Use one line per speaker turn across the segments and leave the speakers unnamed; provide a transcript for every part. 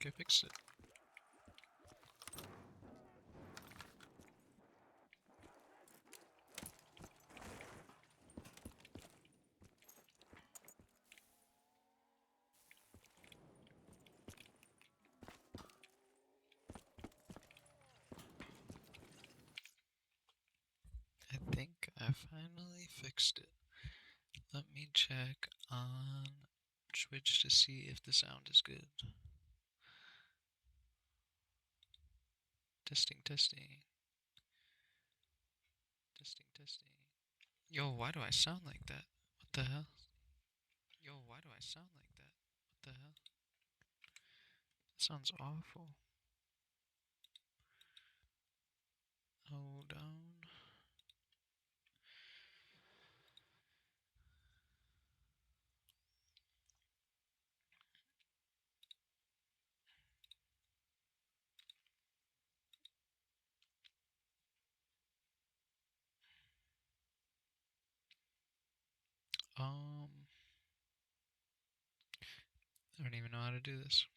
think I fixed it. I think I finally fixed it. Let me check on Twitch to see if the sound is good. Testing, testing. Testing, testing. Yo, why do I sound like that? What the hell? Yo, why do I sound like that? What the hell? That sounds awful. Hold on. I don't even know how to do this.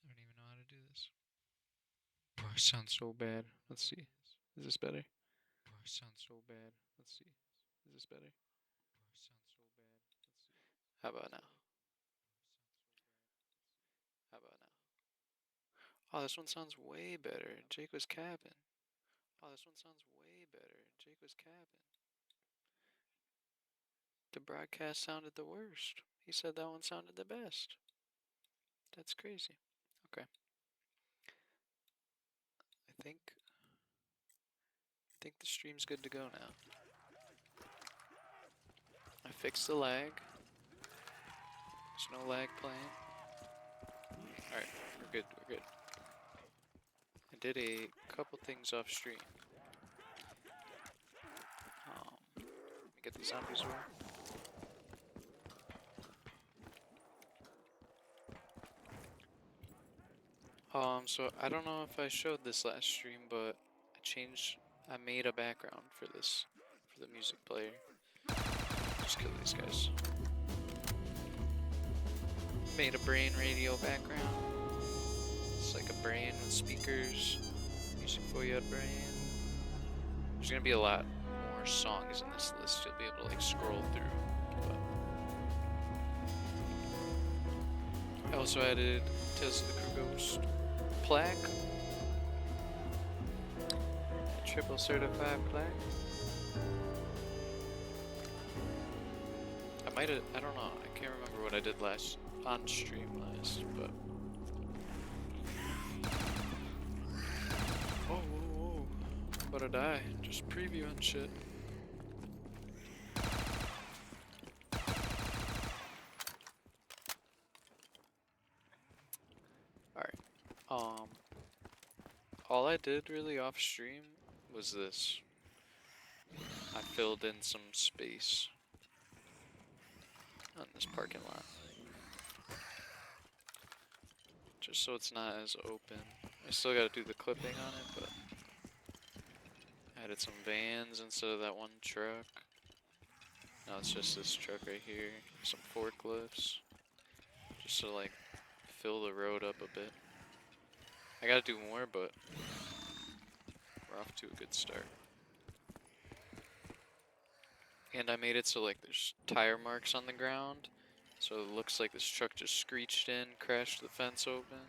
I don't even know how to do this. Bro, it sounds so bad. Let's see. Is this better? Bro, it sounds so bad. Let's see. Is this better? Bro, it sounds so bad. Let's see. How about now? How about now? Oh, this one sounds way better. Jake was capping. Oh, this one sounds way better. Jake was capping. The broadcast sounded the worst. He said that one sounded the best. That's crazy. Okay. I think the stream's good to go now. I fixed the lag. There's no lag playing. Alright, we're good, we're good. I did a couple things off stream. Let me get these zombies away. So I don't know if I showed this last stream, but I made a background for this, for the music player. Just kill these guys. Made a brain radio background. It's like a brain with speakers. Music for your brain. There's gonna be a lot more songs in this list. You'll be able to like scroll through. But I also added Tales of the Crew Ghost plaque. A triple certified plaque. I don't know, I can't remember what I did on stream last, but... Whoa, whoa, whoa. About to die. Just previewing shit. Alright. All I did really off stream was this. I filled in some space on this parking lot. Just so it's not as open. I still gotta do the clipping on it, but added some vans instead of that one truck. Now it's just this truck right here. Some forklifts. Just to like fill the road up a bit. I gotta do more, but we're off to a good start. And I made it so like there's tire marks on the ground. So it looks like this truck just screeched in, crashed the fence open.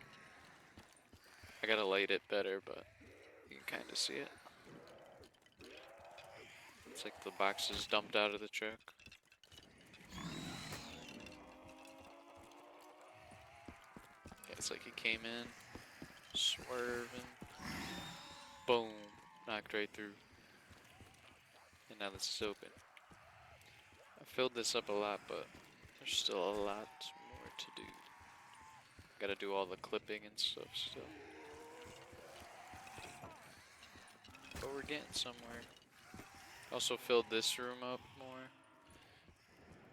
I gotta light it better, but you can kinda see it. It's like the boxes dumped out of the truck. Yeah, it's like he came in, swerving, boom, knocked right through. And now this is open. I filled this up a lot, but there's still a lot more to do. Gotta do all the clipping and stuff still. But we're getting somewhere. Also filled this room up more.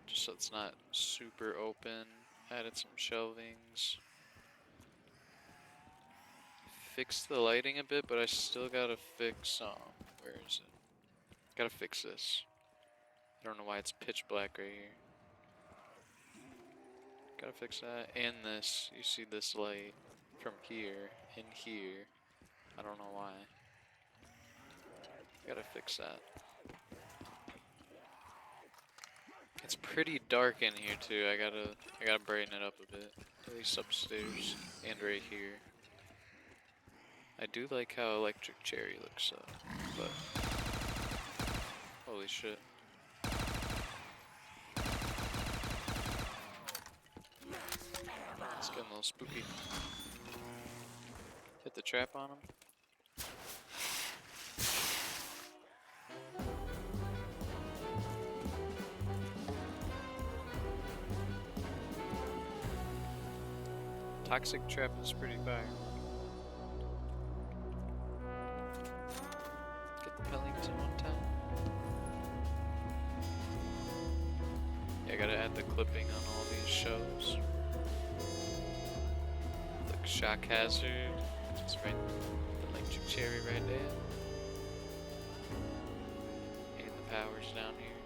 Just so it's not super open. Added some shelvings. Fixed the lighting a bit, but I still gotta fix, where is it? Gotta fix this. I don't know why it's pitch black right here. Gotta fix that. And this, you see this light from here in here. I don't know why. Gotta fix that. It's pretty dark in here too. I gotta brighten it up a bit. At least upstairs and right here. I do like how Electric Cherry looks though, but holy shit. It's getting a little spooky. Hit the trap on him. Toxic trap is pretty fire. Get the Pellington one time. Yeah, I gotta add the clipping on all these shows. Look, Shock Hazard. Just right, the Electric Cherry right there. And the powers down here.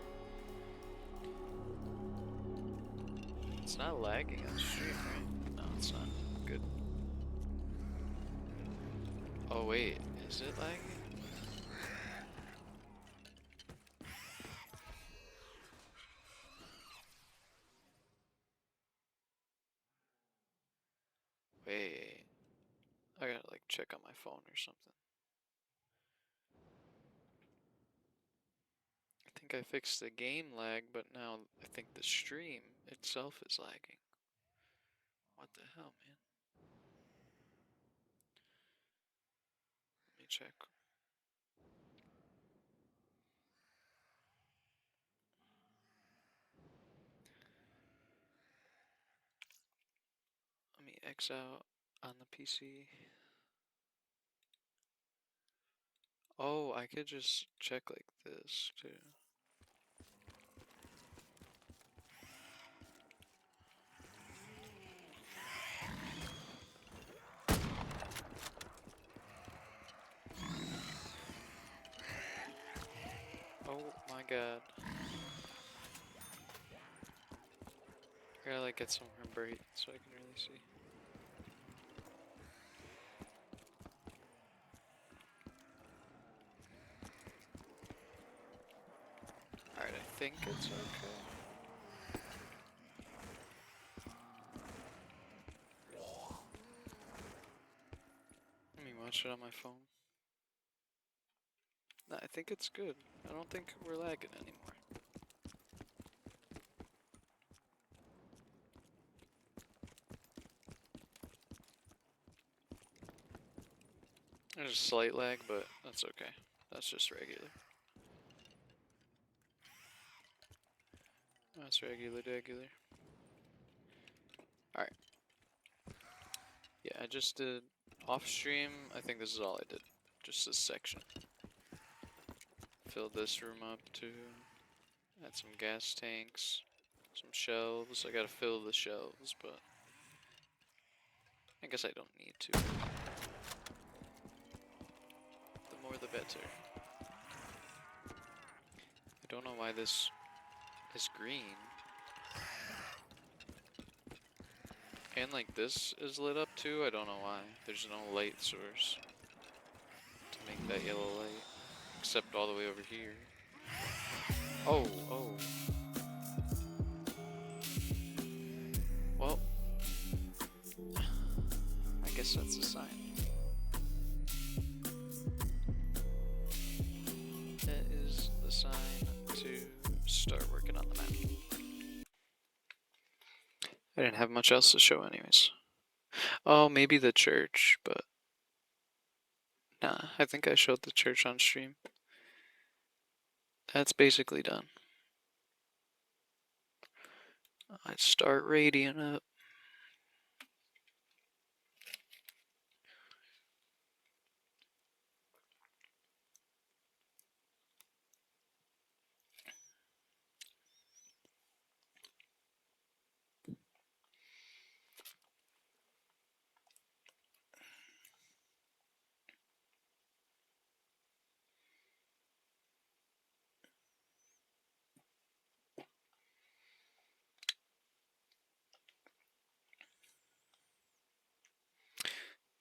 It's not lagging on stream, right? No, it's not. Good. Oh wait, is it lagging? Wait. I gotta like check on my phone or something. I think I fixed the game lag, but now I think the stream itself is lagging. What the hell, man? Let me check. Let me X out on the PC. Oh, I could just check like this too. Oh my god. I gotta like get somewhere bright so I can really see. Alright, I think it's okay. Let me watch it on my phone. Nah, I think it's good. I don't think we're lagging anymore. There's a slight lag, but that's okay. That's just regular. That's regular. Alright. Yeah, I just did off stream. I think this is all I did. Just this section. Fill this room up too. Add some gas tanks. Some shelves. I gotta fill the shelves, but I guess I don't need to. The more the better. I don't know why this is green. And like this is lit up too, I don't know why. There's no light source to make that yellow light. Except all the way over here. Oh. Well, I guess that's a sign. That is the sign to start working on the map. I didn't have much else to show anyways. Oh, maybe the church, but nah, I think I showed the church on stream. That's basically done. I'd start radiant up.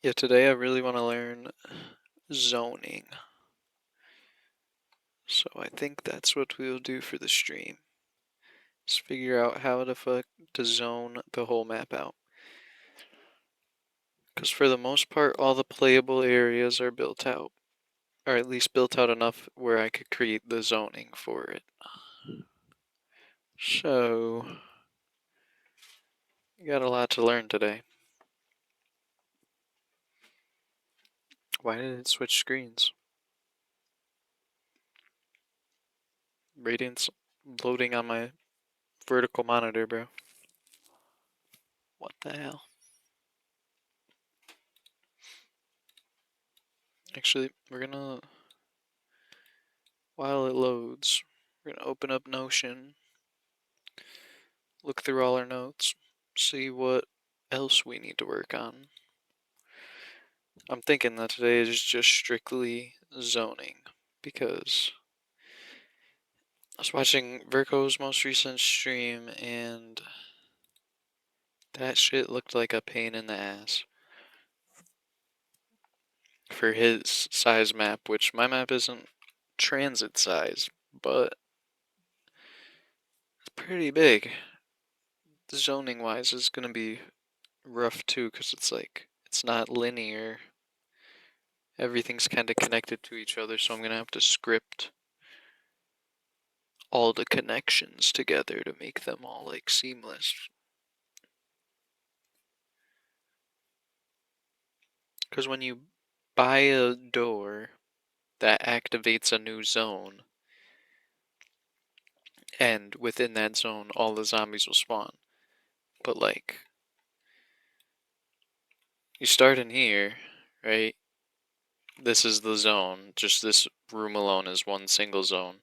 Yeah, today I really want to learn zoning. So I think that's what we'll do for the stream. Just figure out how to zone the whole map out. Because for the most part, all the playable areas are built out. Or at least built out enough where I could create the zoning for it. So, you got a lot to learn today. Why did it switch screens? Radiant's loading on my vertical monitor, bro. What the hell? Actually, while it loads, we're gonna open up Notion, look through all our notes, see what else we need to work on. I'm thinking that today is just strictly zoning because I was watching Virko's most recent stream and that shit looked like a pain in the ass for his size map, which my map isn't transit size, but it's pretty big. Zoning wise is gonna be rough too because it's not linear. Everything's kind of connected to each other, so I'm gonna have to script all the connections together to make them all like seamless. Because when you buy a door, that activates a new zone, and within that zone, all the zombies will spawn. But like, you start in here, right? This is the zone. Just this room alone is one single zone.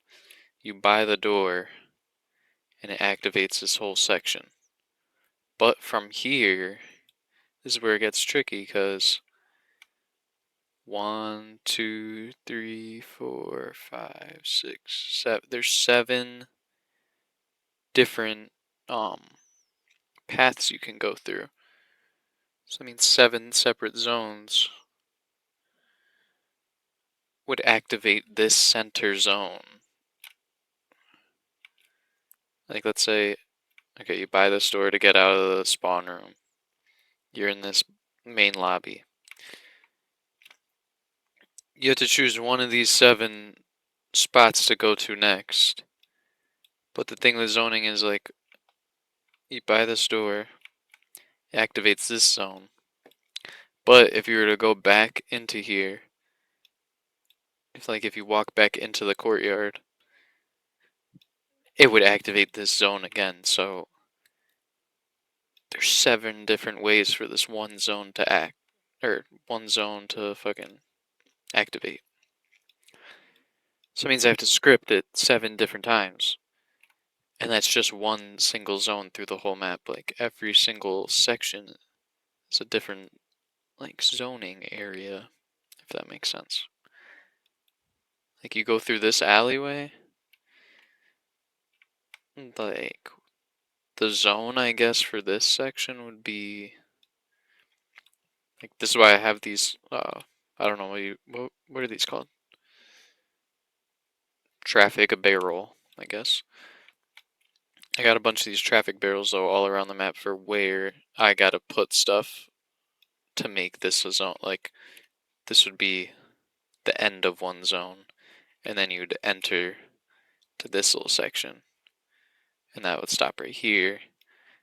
You buy the door, and it activates this whole section. But from here is where it gets tricky, because 1, 2, 3, 4, 5, 6, 7. There's 7 different paths you can go through. So that means 7 separate zones would activate this center zone. Like, let's say, okay, you buy this door to get out of the spawn room. You're in this main lobby. You have to choose one of these 7 spots to go to next. But the thing with zoning is, like, you buy this door, it activates this zone. But if you were to go back into here, if you walk back into the courtyard, it would activate this zone again. So there's 7 different ways for this one zone to act, or one zone to fucking activate. So it means I have to script it 7 different times. And that's just one single zone through the whole map. Like, every single section is a different, like, zoning area, if that makes sense. Like, you go through this alleyway, like, the zone, I guess, for this section would be, like, this is why I have these, I don't know, what are these called? Traffic barrel, I guess. I got a bunch of these traffic barrels, though, all around the map for where I gotta put stuff to make this a zone. Like, this would be the end of one zone, and then you'd enter to this little section, and that would stop right here.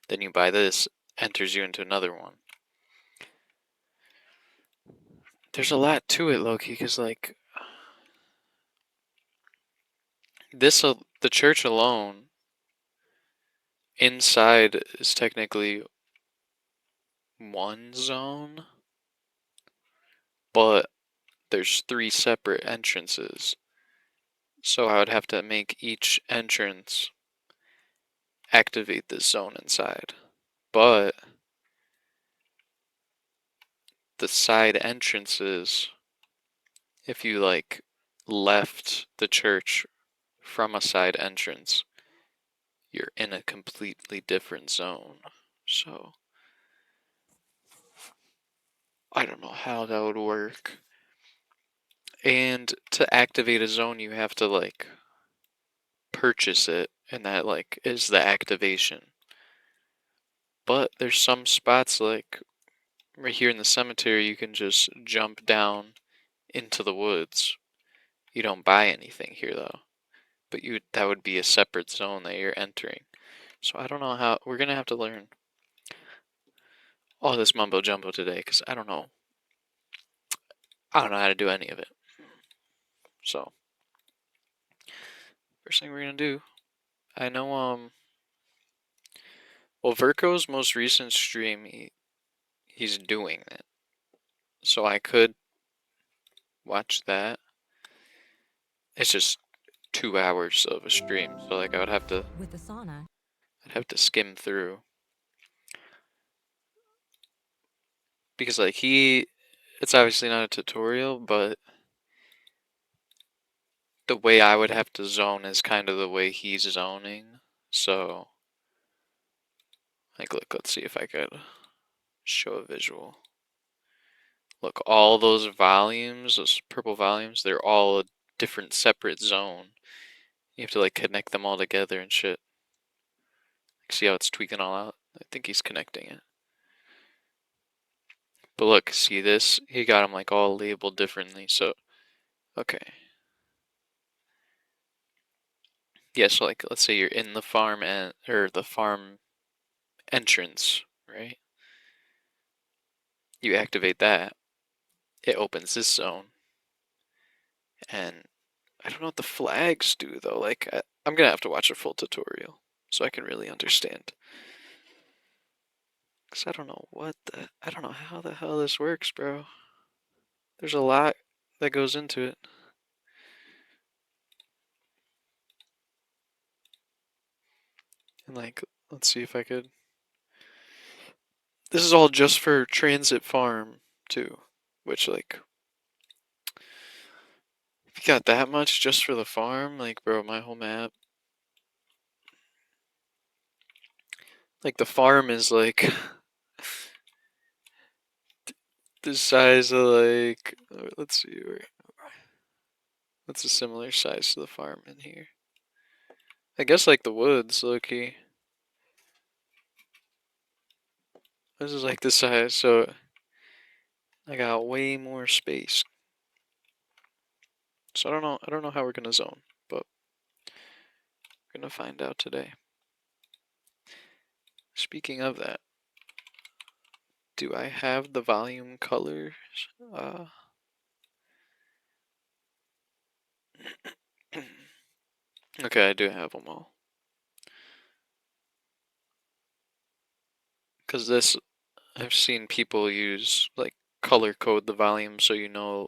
Then you buy this, enters you into another one. There's a lot to it, low-key, because, like, the church alone, inside is technically one zone, but there's 3 separate entrances. So I would have to make each entrance activate this zone inside. But the side entrances, if you like left the church from a side entrance, you're in a completely different zone. So I don't know how that would work. And to activate a zone, you have to like purchase it, and that like is the activation. But there's some spots like right here in the cemetery, you can just jump down into the woods. You don't buy anything here though, but that would be a separate zone that you're entering. So I don't know how we're gonna have to learn all this mumbo jumbo today because I don't know. I don't know how to do any of it. So first thing we're gonna do, I know well Verko's most recent stream he's doing it. So I could watch that. It's just 2 hours of a stream, so like I would have to
With the sauna.
I'd have to skim through because like it's obviously not a tutorial, but the way I would have to zone is kind of the way he's zoning. So like look, let's see if I could show a visual. Look, all those volumes, those purple volumes, they're all a different separate zone. You have to like connect them all together and shit. See how it's tweaking all out? I think he's connecting it. But look, see this? He got them like all labeled differently, so okay. Yeah, so like let's say you're in the farm or the farm entrance, right? You activate that, it opens this zone. And I don't know what the flags do though. Like I'm gonna have to watch a full tutorial so I can really understand. Cause I don't know I don't know how the hell this works, bro. There's a lot that goes into it. And like, let's see if I could. This is all just for Transit Farm too, which like, if you got that much just for the farm, like, bro, my whole map. Like the farm is like the size of like, let's see, what's a similar size to the farm in here? I guess like the woods, low-key. This is like the size, so I got way more space. So I don't know how we're gonna zone, but we're gonna find out today. Speaking of that, do I have the volume colors? Okay, I do have them all. Because this, I've seen people use, like, color code the volume so you know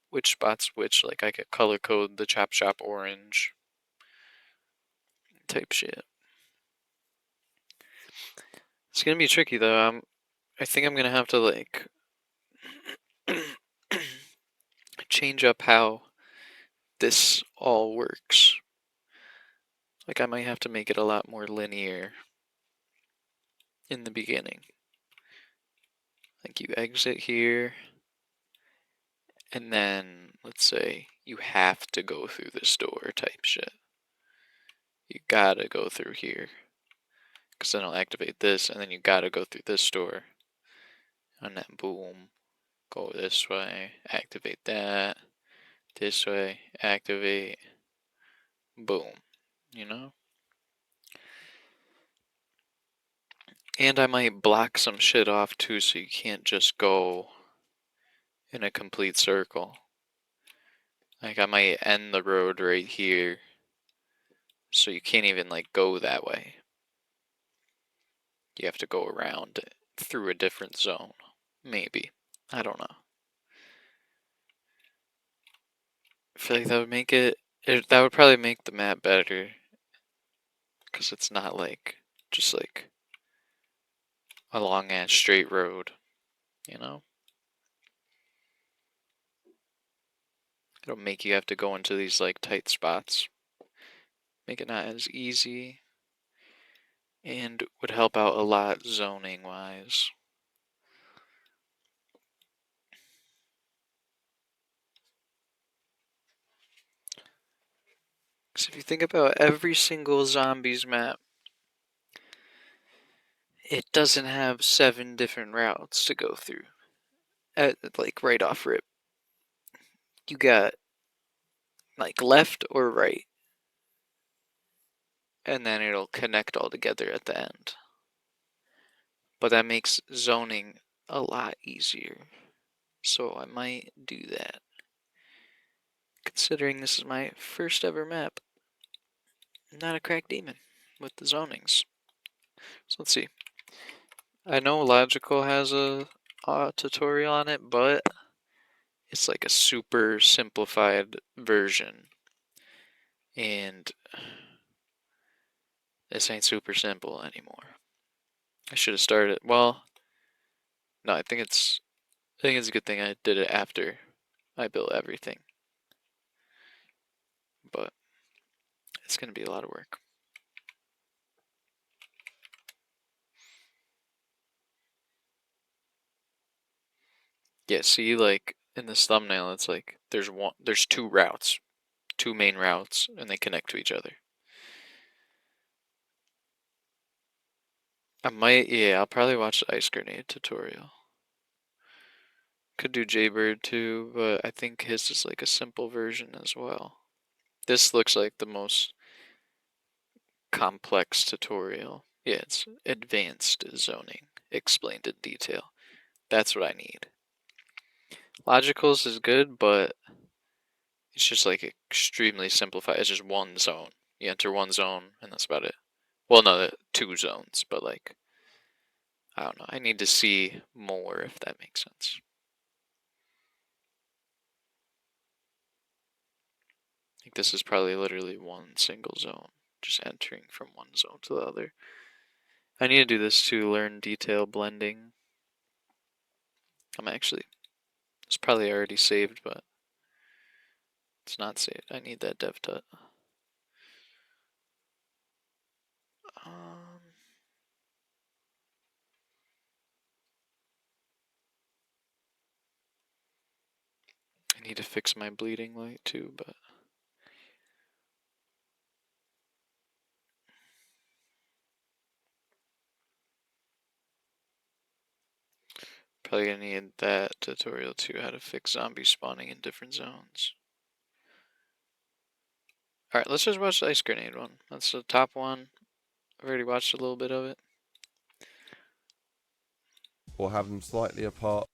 which spot's which. Like, I could color code the Chop Shop orange type shit. It's gonna be tricky though. I think I'm gonna have to, like, change up how this all works. Like, I might have to make it a lot more linear in the beginning. Like, you exit here, and then, let's say, you have to go through this door type shit. You gotta go through here. Because then I'll activate this, and then you gotta go through this door. And then boom, go this way, activate that. This way, activate. Boom. You know? And I might block some shit off too, so you can't just go in a complete circle. Like, I might end the road right here, so you can't even, like, go that way. You have to go around through a different zone. Maybe. I don't know. I feel like that would make that would probably make the map better. Because it's not like, just like, a long ass straight road, you know? It'll make you have to go into these, like, tight spots. Make it not as easy. And would help out a lot zoning wise. if you think about every single zombies map, it doesn't have 7 different routes to go through. Like right off rip. You got like left or right. And then it'll connect all together at the end. But that makes zoning a lot easier. So I might do that. Considering this is my first ever map. I'm not a crack demon with the zonings. So let's see. I know Logical has a tutorial on it, but it's like a super simplified version. And this ain't super simple anymore. I should have started. Well, no, I think it's a good thing I did it after I built everything. But it's gonna be a lot of work. Yeah, see, like in this thumbnail, it's like there's 2 routes, 2 main routes, and they connect to each other. I'll probably watch the ice grenade tutorial. Could do Jaybird too, but I think his is like a simple version as well. This looks like the most complex tutorial. Yeah, it's advanced zoning, explained in detail. That's what I need. Logicals is good, but it's just like extremely simplified. It's just one zone. You enter one zone, and that's about it. Well, no, 2 zones, but like, I don't know. I need to see more, if that makes sense. I think this is probably literally one single zone, just entering from one zone to the other. I need to do this to learn detail blending. It's probably already saved, but it's not saved. I need that dev tut. I need to fix my bleeding light too, but probably gonna need that tutorial too, how to fix zombies spawning in different zones. Alright, let's just watch the ice grenade one. That's the top one. I've already watched a little bit of it.
Or have them slightly apart.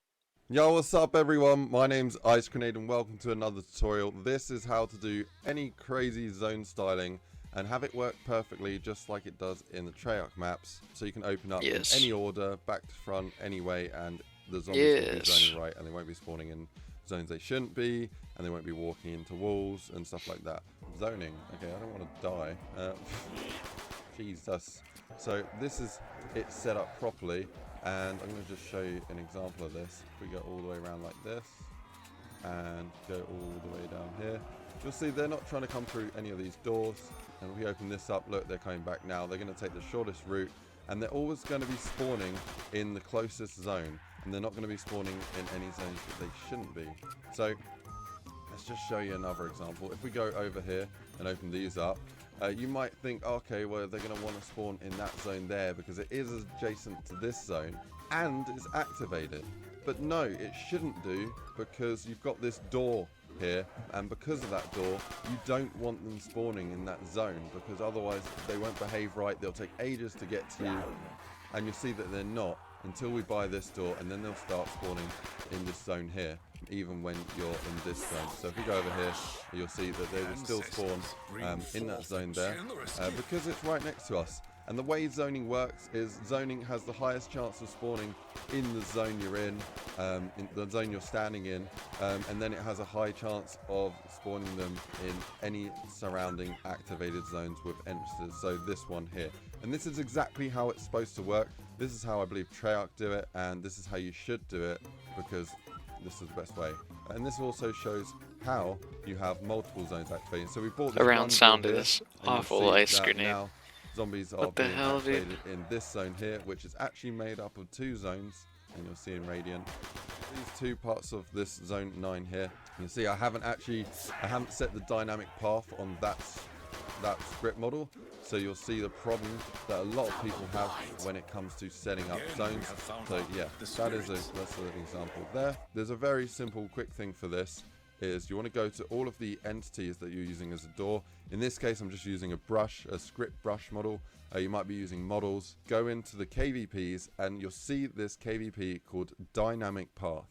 Yo, what's up everyone? My name's Ice Grenade and welcome to another tutorial. This is how to do any crazy zone styling and have it work perfectly just like it does in the Treyarch maps. So you can open up in any order, back to front, anyway, and the zombies will be zoning right and they won't be spawning in zones they shouldn't be, and they won't be walking into walls and stuff like that. Zoning. Okay, I don't want to die. Jesus. So this is it set up properly. And I'm going to just show you an example of this. If we go all the way around like this and go all the way down here, you'll see they're not trying to come through any of these doors. And if we open this up, look, they're coming back now. They're going to take the shortest route, and they're always going to be spawning in the closest zone, and they're not going to be spawning in any zones that they shouldn't be. So let's just show you another example. If we go over here and open these up, you might think, okay, well, they're going to want to spawn in that zone there because it is adjacent to this zone and it's activated. But no, it shouldn't do, because you've got this door here, and because of that door, you don't want them spawning in that zone, because otherwise they won't behave right. They'll take ages to get to you, and you'll see that they're not until we buy this door, and then they'll start spawning in this zone here, even when you're in this zone. So if you go over here, you'll see that they will still spawn in that zone there, because it's right next to us. And the way zoning works is zoning has the highest chance of spawning in the zone you're in the zone you're standing in, and then it has a high chance of spawning them in any surrounding activated zones with entrances. So this one here. And this is exactly how it's supposed to work. This is how I believe Treyarch do it, and this is how you should do it, because this is the best way. And this also shows how you have multiple zones activated. So we bought this
around sound of this awful ice grenade.
Now zombies are being activated in this zone here, which is actually made up of 2 zones, and you'll see in Radiant. These 2 parts of this zone 9 here. You see I haven't set the dynamic path on that that script model. So you'll see the problem that a lot of people have when it comes to setting up zones. So yeah, that's an example there. There's a very simple quick thing for this. Is you want to go to all of the entities that you're using as a door. In this case, I'm just using a brush, a script brush model. You might be using models. Go into the KVPs and you'll see this KVP called dynamic path.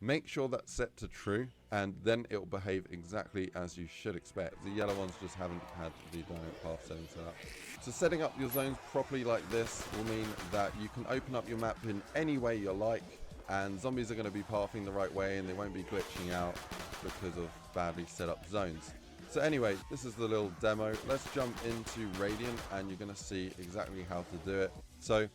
Make sure that's set to true, and then it will behave exactly as you should expect. The yellow ones just haven't had the dynamic path setting set up. So setting up your zones properly like this will mean that you can open up your map in any way you like, and zombies are going to be pathing the right way and they won't be glitching out because of badly set up zones. So anyway, this is the little demo. Let's jump into Radiant and you're going to see exactly how to do it. So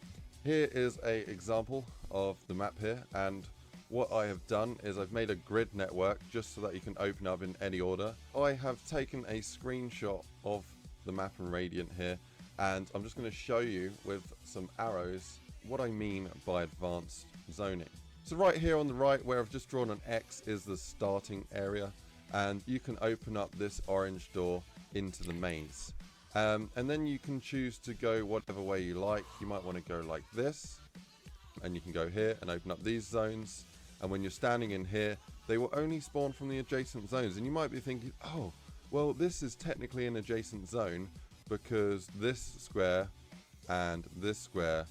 here is a example of the map here, and what I have done is I've made a grid network just so that you can open up in any order. I have taken a screenshot of the map in Radiant here, and I'm just going to show you with some arrows what I mean by advanced zoning. So right here on the right, where I've just drawn an X, is the starting area, and you can open up this orange door into the maze. And then you can choose to go whatever way you like. You might want to go like this, and you can go here and open up these zones. And when you're standing in here, they will only spawn from the adjacent zones. And you might be thinking, oh, well, this is technically an adjacent zone because this square and this square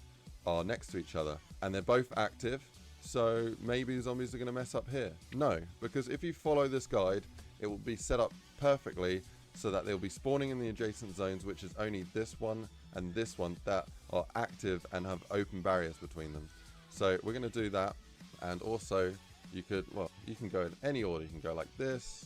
are next to each other and they're both active. So maybe the zombies are going to mess up here. No, because if you follow this guide, it will be set up perfectly so that they'll be spawning in the adjacent zones, which is only this one and this one that are active and have open barriers between them. So we're going to do that. And also you can go in any order. You can go like this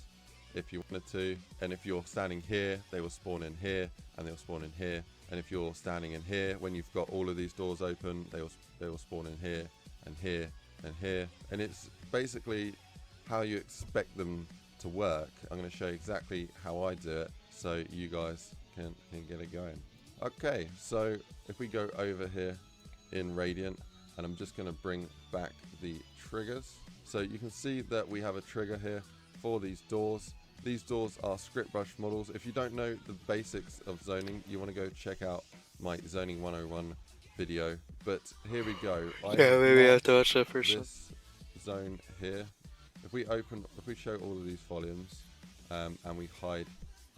if you wanted to, and if you're standing here, they will spawn in here and they'll spawn in here. And if you're standing in here, when you've got all of these doors open, they will spawn in here and here and here. And it's basically how you expect them to work. I'm going to show you exactly how I do it so you guys can get it going. Okay, so if we go over here in Radiant, and I'm just going to bring back the triggers. So you can see that we have a trigger here for these doors. These doors are script brush models. If you don't know the basics of zoning, you want to go check out my Zoning 101 video. But here we go.
Yeah, maybe I have to watch that first.
This zone here. If we show all of these volumes, and we hide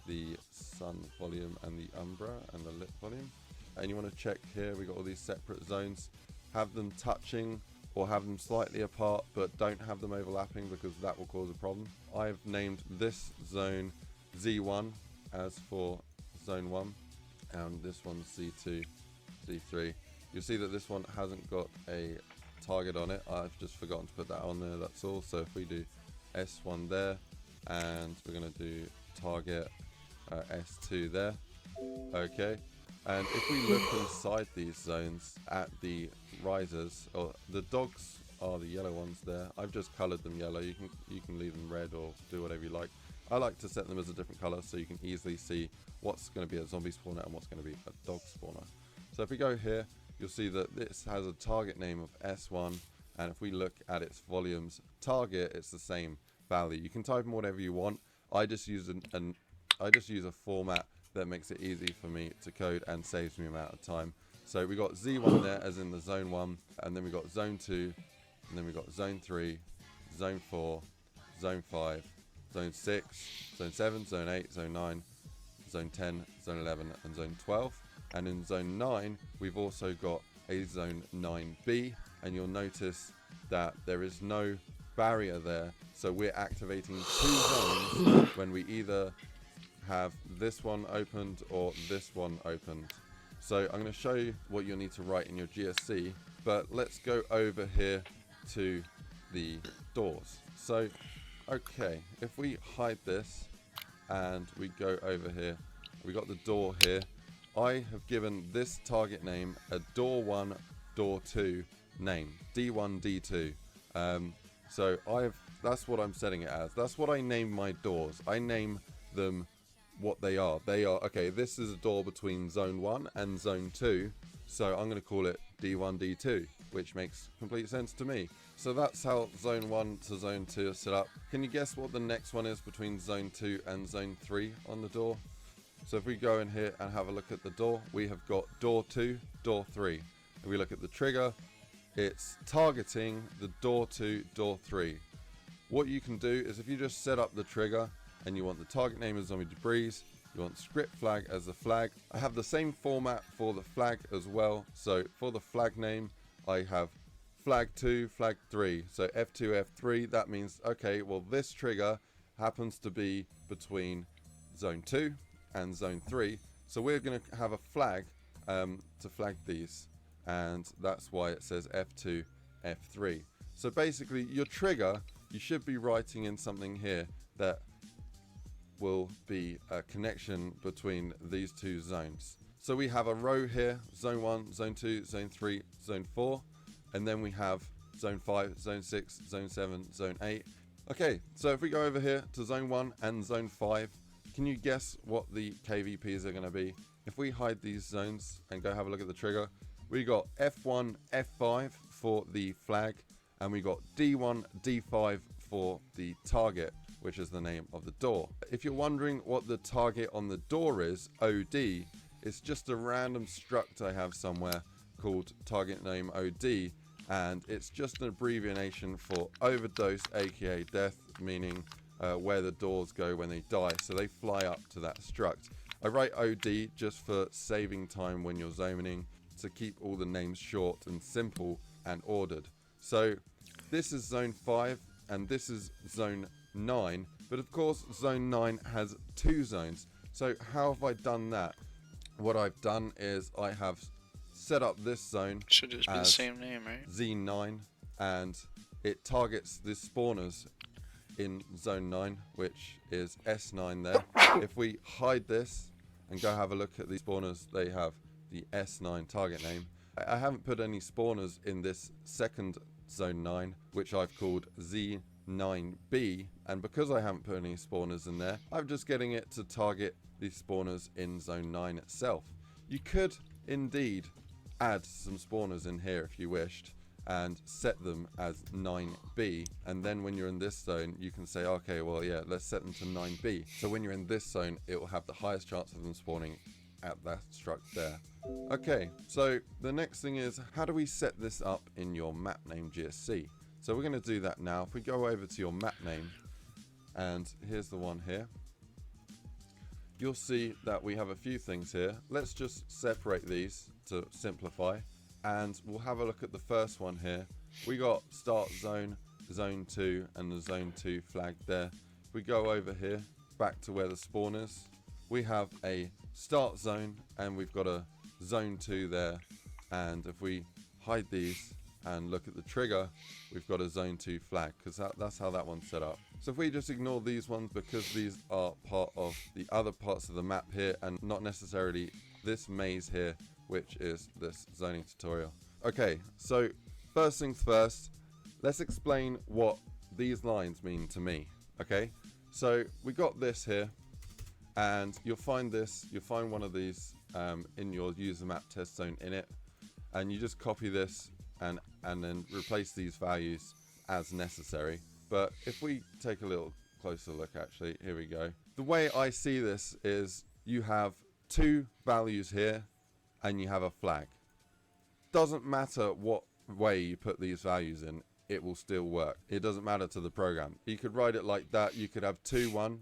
the sun volume and the umbra and the lit volume, and you want to check here, we got all these separate zones. Have them touching or have them slightly apart, but don't have them overlapping because that will cause a problem. I've named this zone Z1 as for zone 1, and this one's Z2, Z3. You'll see that this one hasn't got a target on it. I've just forgotten to put that on there, that's all. So if we do S1 there, and we're going to do target S2 there. Okay. And if we look inside these zones at the risers, or the dogs are the yellow ones there. I've just coloured them yellow. You can leave them red or do whatever you like. I like to set them as a different colour so you can easily see what's going to be a zombie spawner and what's going to be a dog spawner. So if we go here, you'll see that this has a target name of S1, and if we look at its volumes target, it's the same value. You can type in whatever you want. I just use a format that makes it easy for me to code and saves me amount of time. So we got Z1 there as in the zone 1, and then we got zone 2, and then we got zone 3, zone 4, zone 5, zone 6, zone 7, zone 8, zone 9, zone 10, zone 11, and zone 12. And in zone 9 we've also got a zone 9B, and you'll notice that there is no barrier there, so we're activating 2 zones when we either have this one opened or this one opened. So I'm going to show you what you'll need to write in your GSC, but let's go over here to the doors. So okay, if we hide this and we go over here, we got the door here. I have given this target name a door 1, door 2 name, D1, D2. So that's what I'm setting it as. That's what I name my doors. I name them what they are. Okay, this is a door between zone 1 and zone 2, so I'm going to call it D1, D2, which makes complete sense to me. So that's how zone 1 to zone 2 is set up. Can you guess what the next one is between zone 2 and zone 3 on the door? So if we go in here and have a look at the door, we have got door 2, door 3. If we look at the trigger, it's targeting the door 2, door 3. What you can do is if you just set up the trigger and you want the target name as zombie debris, you want script flag as the flag. I have the same format for the flag as well. So for the flag name, I have flag 2, flag 3. So F2, F3, that means, okay, well this trigger happens to be between zone 2 and zone 3. So we're going to have a flag to flag these. And that's why it says F2, F3. So basically your trigger, you should be writing in something here that will be a connection between these two zones. So we have a row here, zone 1, zone 2, zone 3, zone 4, and then we have zone 5, zone 6, zone 7, zone 8. Okay, so if we go over here to zone 1 and zone 5, can you guess what the KVPs are going to be? If we hide these zones and go have a look at the trigger, we got F1, F5 for the flag, and we got D1, D5 for the target, which is the name of the door. If you're wondering what the target on the door is, OD, it's just a random struct I have somewhere called target name OD, and it's just an abbreviation for overdose, aka death, meaning where the doors go when they die. So they fly up to that struct. I write OD just for saving time when you're zoning, to keep all the names short and simple and ordered. So this is zone 5 and this is zone 9, but of course zone 9 has 2 zones. So how have I done that? What I've done is I have set up this zone,
should just be the same name, right?
Z9, and it targets the spawners in zone 9, which is S9 there. If we hide this and go have a look at the spawners, they have the S9 target name. I haven't put any spawners in this second zone 9, which I've called Z9B, and because I haven't put any spawners in there, I'm just getting it to target the spawners in zone 9 itself. You could indeed add some spawners in here if you wished and set them as 9B, and then when you're in this zone you can say, okay, well yeah, let's set them to 9B, so when you're in this zone it will have the highest chance of them spawning at that struct there. Okay, so the next thing is, how do we set this up in your map name GSC? So we're going to do that now. If we go over to your map name, and here's the one here, you'll see that we have a few things here. Let's just separate these to simplify, and we'll have a look at the first one here. We got start zone, zone 2, and the zone 2 flag there. If we go over here back to where the spawn is, we have a start zone and we've got a zone 2 there, and if we hide these and look at the trigger, we've got a zone 2 flag, because that's how that one's set up. So if we just ignore these ones because these are part of the other parts of the map here and not necessarily this maze here, which is this zoning tutorial. Okay, so first things first, let's explain what these lines mean to me. Okay, so we got this here, and you'll find one of these in your user map test zone init, and you just copy this and then replace these values as necessary. But if we take a little closer look, actually, here we go. The way I see this is you have 2 values here and you have a flag. Doesn't matter what way you put these values in, it will still work. It doesn't matter to the program. You could write it like that. You could have 2, 1,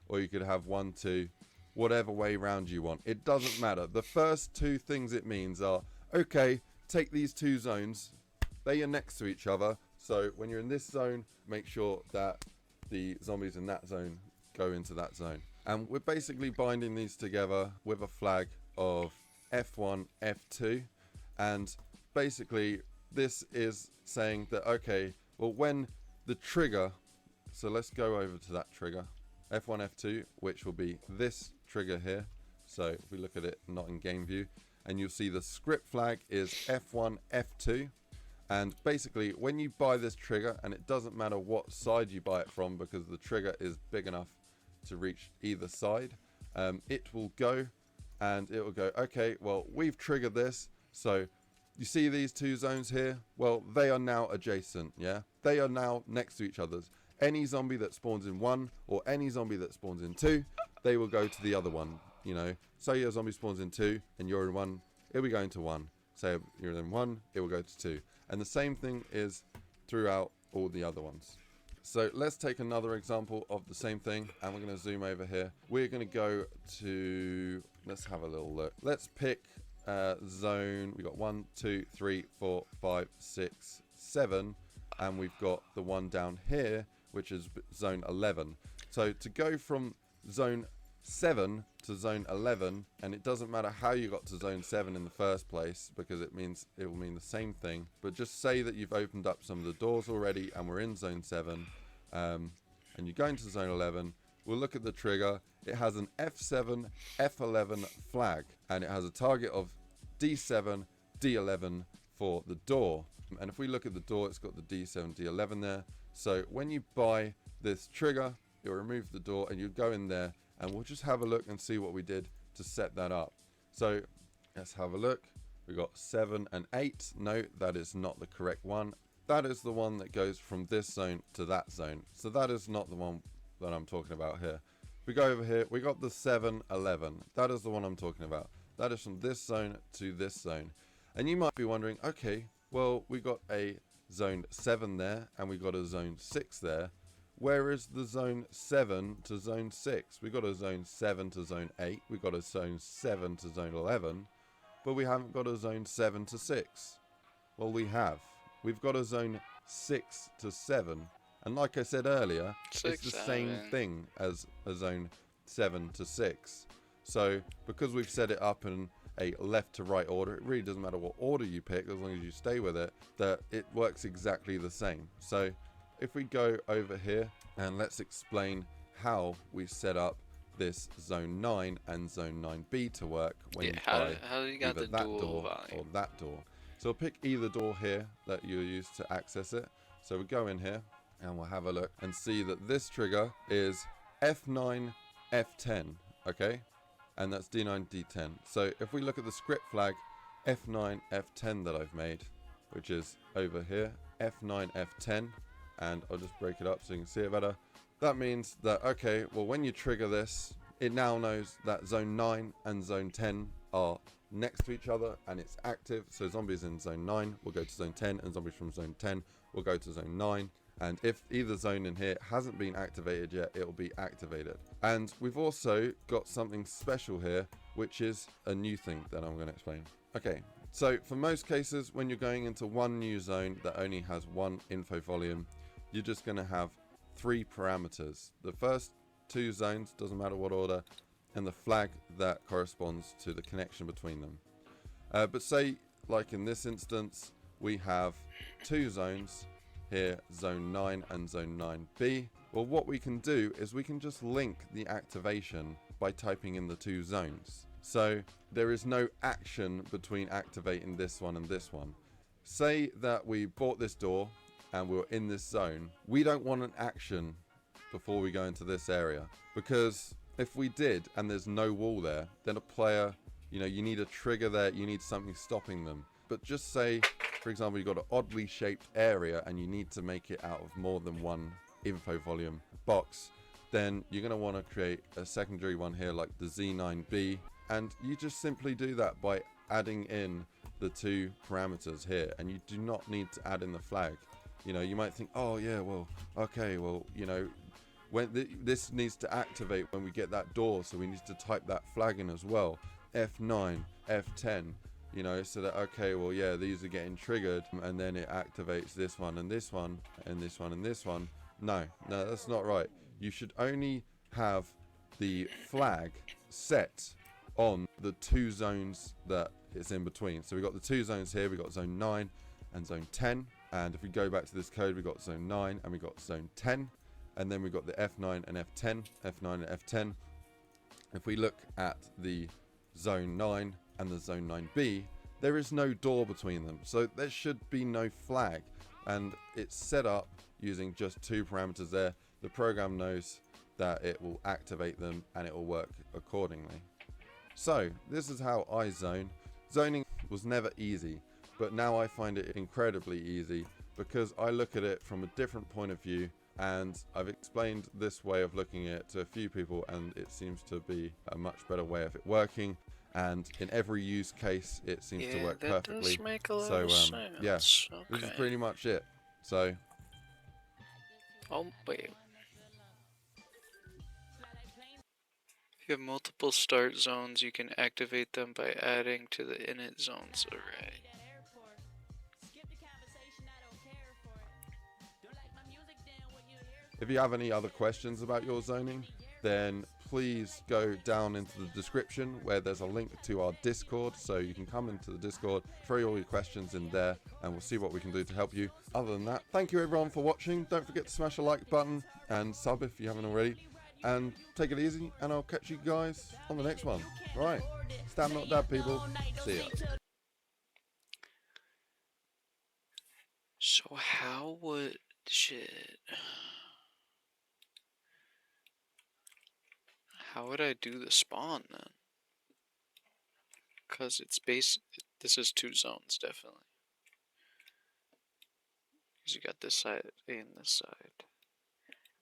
or you could have 1, 2, whatever way round you want. It doesn't matter. The first 2 things it means are, okay, take these 2 zones, they are next to each other, so when you're in this zone, make sure that the zombies in that zone go into that zone. And we're basically binding these together with a flag of F1, F2, and basically this is saying that, okay, well, when the trigger, so let's go over to that trigger, F1, F2, which will be this trigger here. So if we look at it not in game view, and you'll see the script flag is F1, F2, and basically when you buy this trigger, and it doesn't matter what side you buy it from because the trigger is big enough to reach either side, it will go and it will go, okay, well, we've triggered this, so you see these 2 zones here, well, they are now adjacent, yeah, they are now next to each other. Any zombie that spawns in 1 or any zombie that spawns in 2, they will go to the other one. you know, say your zombie spawns in 2 and you're in 1, it'll be going to 1. Say you're in 1, it will go to 2. And the same thing is throughout all the other ones. So let's take another example of the same thing, and we're going to zoom over here. We're going to go to, let's have a little look. Let's pick zone. We got 1, 2, 3, 4, 5, 6, 7, and we've got the one down here, which is zone 11. So to go from zone 7 to zone 11, and it doesn't matter how you got to zone 7 in the first place, because it will mean the same thing, but just say that you've opened up some of the doors already and we're in zone 7, and you go into zone 11. We'll look at the trigger. It has an F7 F11 flag, and it has a target of D7 D11 for the door. And if we look at the door, it's got the D7 D11 there. So when you buy this trigger, you'll remove the door and you go in there, and we'll just have a look and see what we did to set that up. So let's have a look. We got 7 and 8. No, that is not the correct one. That is the one that goes from this zone to that zone. So that is not the one that I'm talking about here. If we go over here, we got the 7, 11. That is the one I'm talking about. That is from this zone to this zone. And you might be wondering, okay, well, we got a zone 7 there and we got a zone 6 there. Where is the zone 7 to zone 6? We got a zone 7 to zone 8. We got a zone 7 to zone 11, but we haven't got a zone 7 to 6. Well, we have. We've got a zone 6 to 7. And like I said earlier, it's the same thing as a zone 7 to 6. So because we've set it up in a left to right order, it really doesn't matter what order you pick, as long as you stay with it, that it works exactly the same. So if we go over here and let's explain how we set up this zone 9 and zone 9B to work when you buy
how you got
either
the
that
dual
door
volume?
or that door. So we'll pick either door here that you use to access it. So we go in here and we'll have a look and see that this trigger is F9 F10, okay? And that's D9 D10. So if we look at the script flag F9 F10 that I've made, which is over here, F9 F10, and I'll just break it up so you can see it better. That means that, okay, well, when you trigger this, it now knows that zone 9 and zone 10 are next to each other and it's active. So zombies in zone 9 will go to zone 10, and zombies from zone 10 will go to zone 9. And if either zone in here hasn't been activated yet, it will be activated. And we've also got something special here, which is a new thing that I'm going to explain. Okay, so for most cases, when you're going into one new zone that only has one info volume, you're just going to have 3 parameters. The first 2 zones, doesn't matter what order, and the flag that corresponds to the connection between them. But say, like in this instance, we have 2 zones here, zone 9 and zone 9B. Well, what we can do is we can just link the activation by typing in the 2 zones. So there is no action between activating this one and this one. Say that we bought this door and we're in this zone. We don't want an action before we go into this area, because if we did and there's no wall there, then a player, you know, you need a trigger there, you need something stopping them. But just say, for example, you've got an oddly shaped area and you need to make it out of more than one info volume box, then you're going to want to create a secondary one here like the Z9B, and you just simply do that by adding in the 2 parameters here, and you do not need to add in the flag. You know, you might think, oh yeah, well, okay, well, you know, when this needs to activate when we get that door, so we need to type that flag in as well, F9 F10, you know, so that, okay, well, yeah, these are getting triggered, and then it activates this one and this one and this one and this one. No, that's not right. You should only have the flag set on the 2 zones that it's in between. So we've got the 2 zones here. We've got zone 9 and zone 10. And if we go back to this code, we've got zone 9 and we've got zone 10. And then we've got the F9 and F10, F9 and F10. If we look at the zone 9 and the zone 9B, there is no door between them. So there should be no flag. And it's set up using just 2 parameters there. The program knows that it will activate them and it will work accordingly. So this is how I zone. Zoning was never easy, but now I find it incredibly easy because I look at it from a different point of view and I've explained this way of looking at it to a few people, and it seems to be a much better way of it working. And in every use case, it seems to work perfectly.
Does make a lot
So
of sense.
yeah, this is
Okay.
pretty much it. So
Oh wait. If you have multiple start zones, you can activate them by adding to the init zones array.
if you have any other questions about your zoning, then please go down into the description where there's a link to our Discord, so you can come into the Discord, throw all your questions in there, and we'll see what we can do to help you. Other than that, thank you everyone for watching. Don't forget to smash the like button and sub if you haven't already, and take it easy, and I'll catch you guys on the next one. Right, Stab Not Dab, people. See ya.
So how would shit? How would I do the spawn then? Cause it's this is 2 zones definitely. Cause you got this side and this side.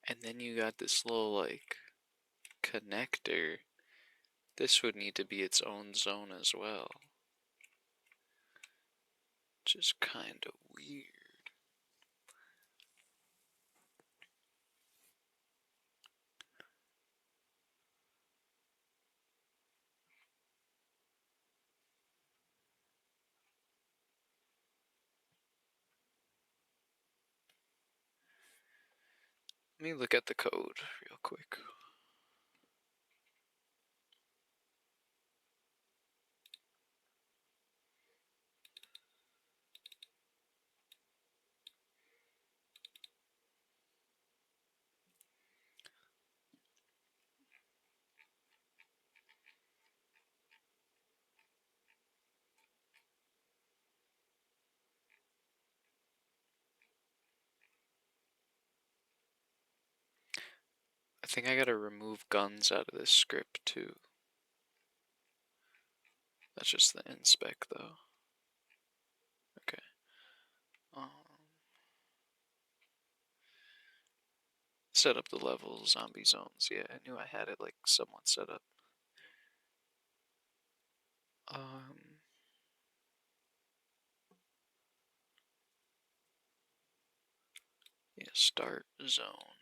And then you got this little like connector. This would need to be its own zone as well. Which is kinda weird. Let me look at the code real quick. I think I gotta remove guns out of this script too. That's just the inspec though. Okay. Set up the level zombie zones. Yeah, I knew I had it like somewhat set up. Yeah, start zone.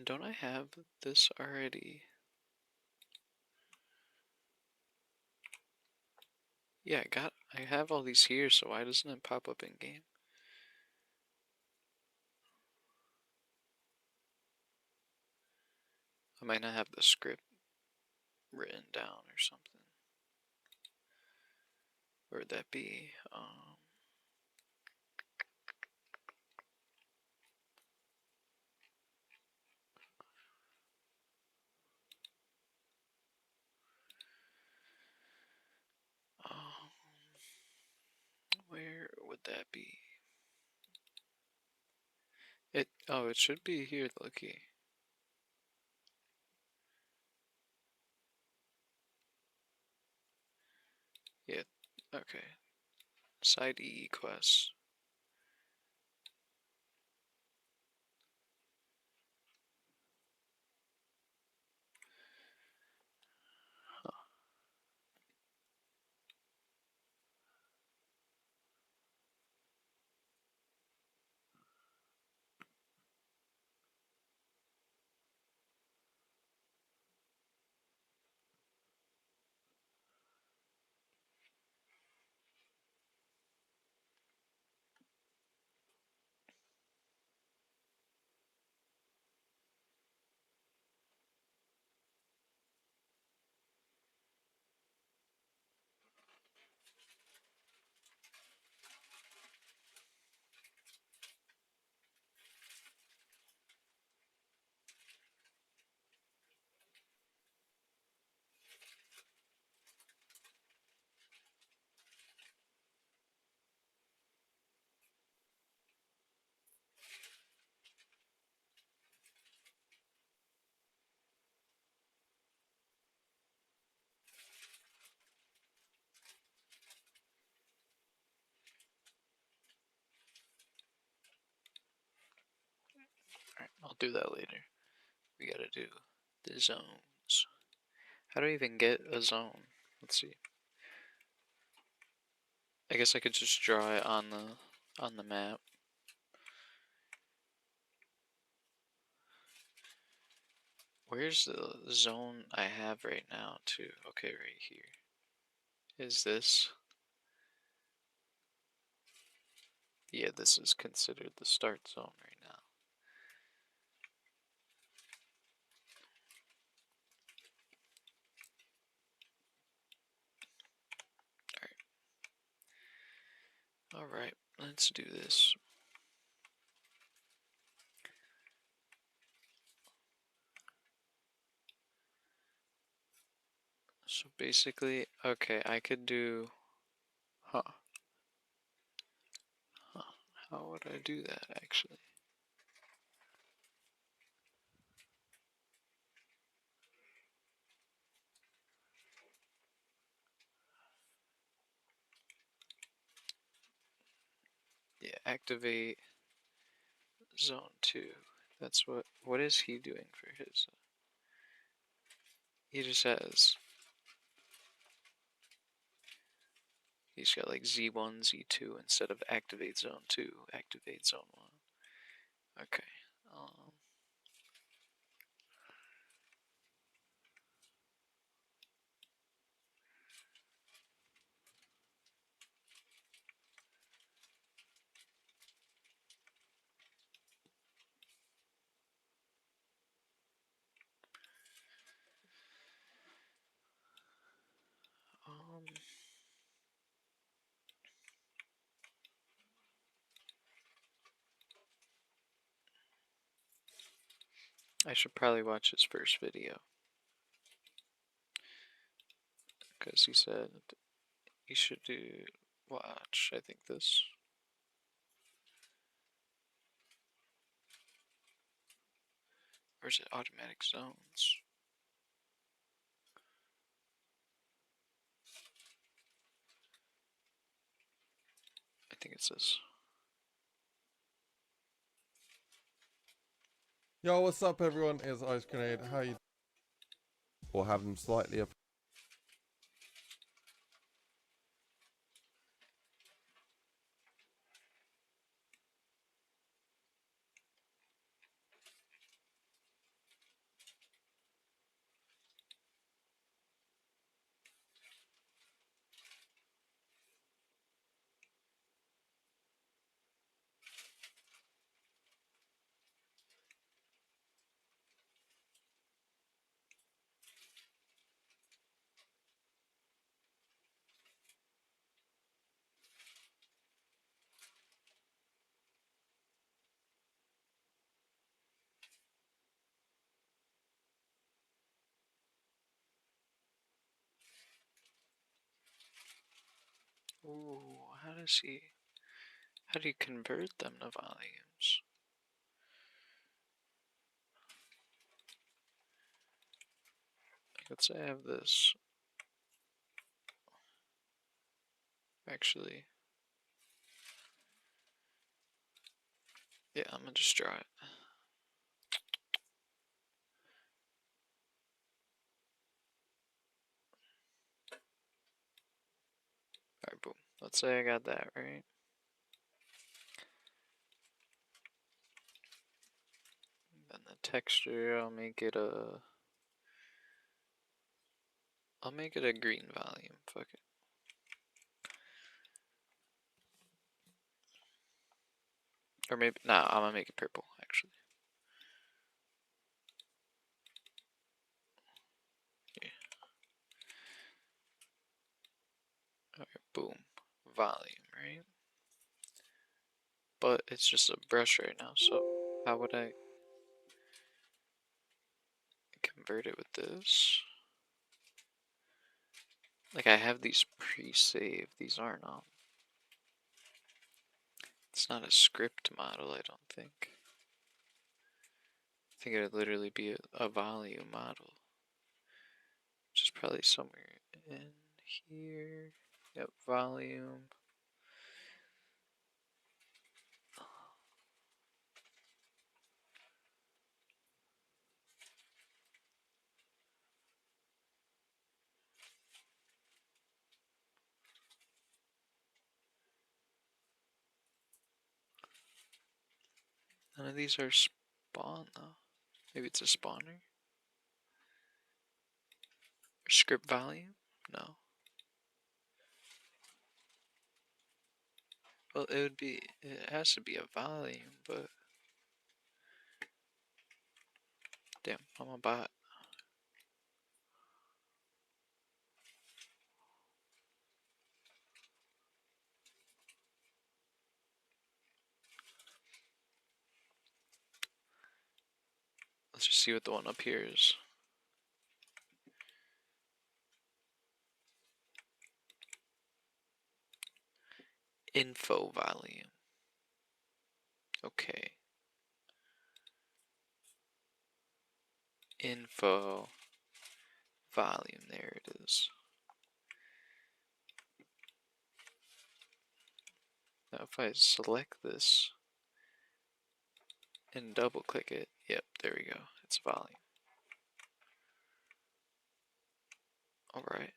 Don't I have this already? Yeah, I have all these here, so why doesn't it pop up in game? I might not have the script written down or something. Where would that be? Where would that be? It should be here, Lucky. Yeah, okay. Side EE quest. I'll do that later. We gotta do the zones. How do I even get a zone? Let's see. I guess I could just draw it on the map. Where's the zone I have right now too? Okay, right here. Is this? Yeah, this is considered the start zone right now. Alright, let's do this. So basically, okay, I could do, huh, how would I do that actually? Yeah, activate zone 2. That's what is he doing for his? He just has, he's got like Z1, Z2 instead of activate zone 2, activate zone 1. Okay. Um, um, I should probably watch his first video. Because he said you should watch, I think this. Or is it automatic zones? I think it's this.
Yo, what's up everyone? It's Ice Grenade. How you? Or have them slightly apart.
Ooh, how do you convert them to volumes? Let's say I have this. Actually, yeah, I'm gonna just draw it. Alright, boom. Let's say I got that, right? Then the texture, I'll make it a green volume. Fuck it. Or maybe, nah, I'm gonna make it purple, actually. Yeah. Alright, boom. Volume, right? But it's just a brush right now, so how would I convert it with this? Like, I have these pre-saved. These aren't, it's not a script model, I don't think. I think it would literally be a volume model. Which is probably somewhere in here. Yep, volume. None of these are spawn though. Maybe it's a spawner? Or script volume? No. Well, it has to be a volume, but damn, I'm a bot. Let's just see what the one up here is. Info volume. Okay. Info volume, there it is. Now if I select this and double click it, yep, there we go. It's volume. Alright.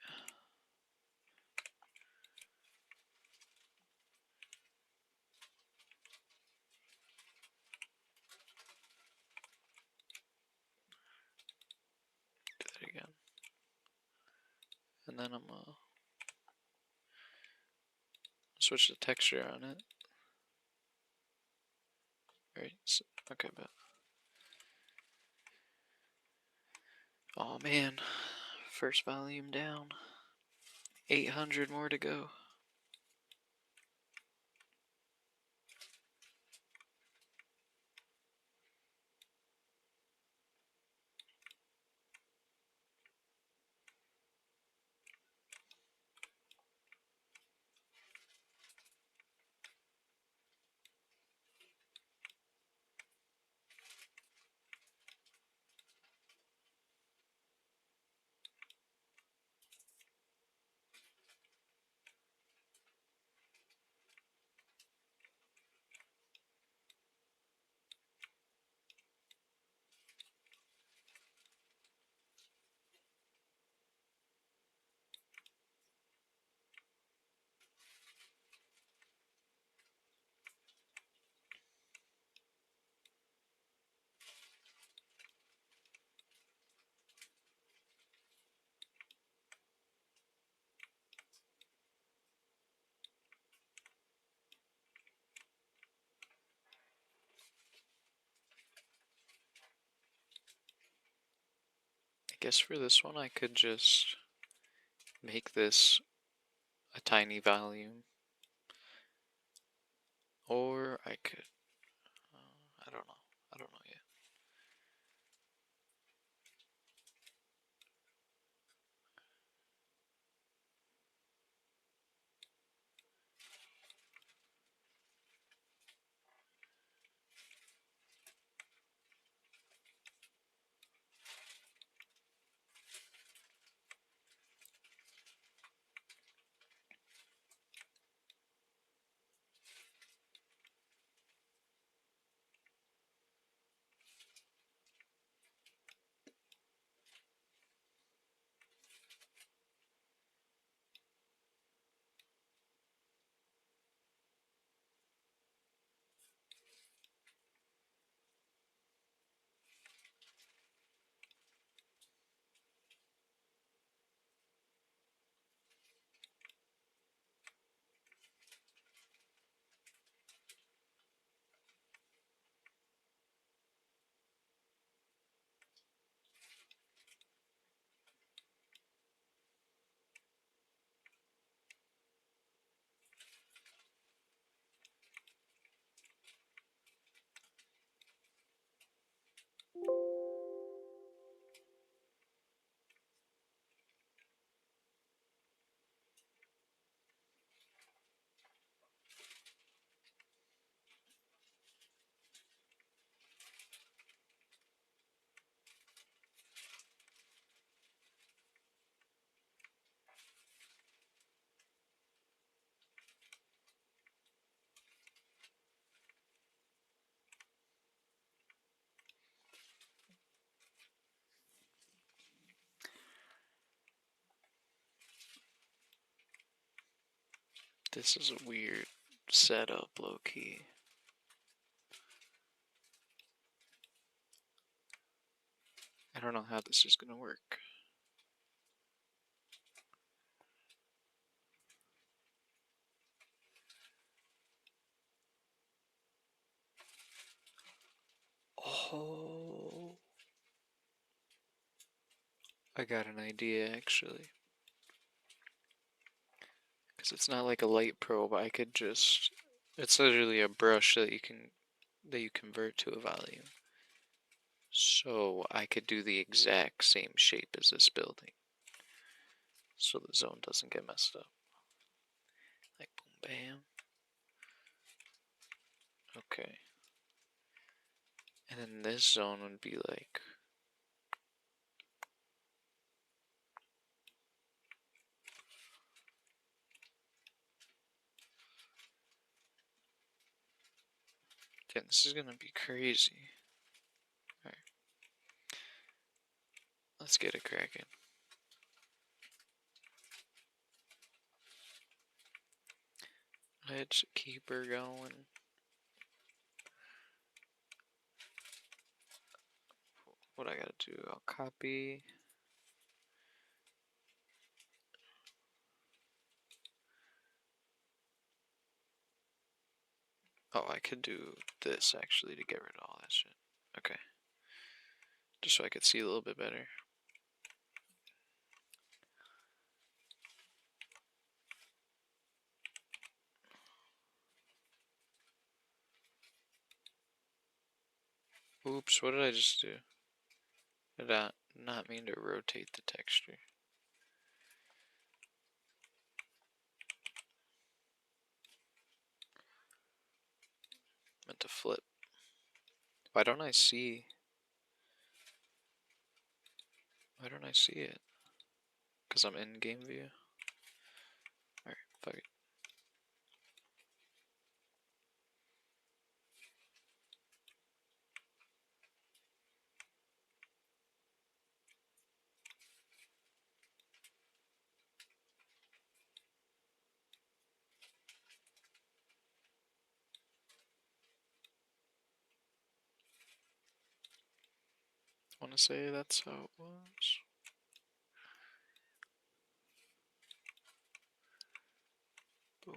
Do that again. And then I'm gonna switch the texture on it. Right, so, okay, but oh man, first volume down. 800 more to go. I guess for this one I could just make this a tiny volume. Or I could, I don't know. I don't know yet. This is a weird setup, low key. don't know how this is gonna work. Oh, I got an idea actually. Because it's not like a light probe, I could just, it's literally a brush that you convert to a volume. So I could do the exact same shape as this building. So the zone doesn't get messed up. Like boom bam. Okay. And then this zone would be like, damn, this is gonna be crazy. Alright. Let's get it cracking. Let's keep her going. What I gotta do, I'll copy. Oh, I could do this actually to get rid of all that shit. Okay. Just so I could see a little bit better. Oops, what did I just do? Did I not mean to rotate the texture? Meant to flip. Why don't I see? Why don't I see it? Because I'm in game view? Alright, fuck it. I want to say that's how it was. Boom.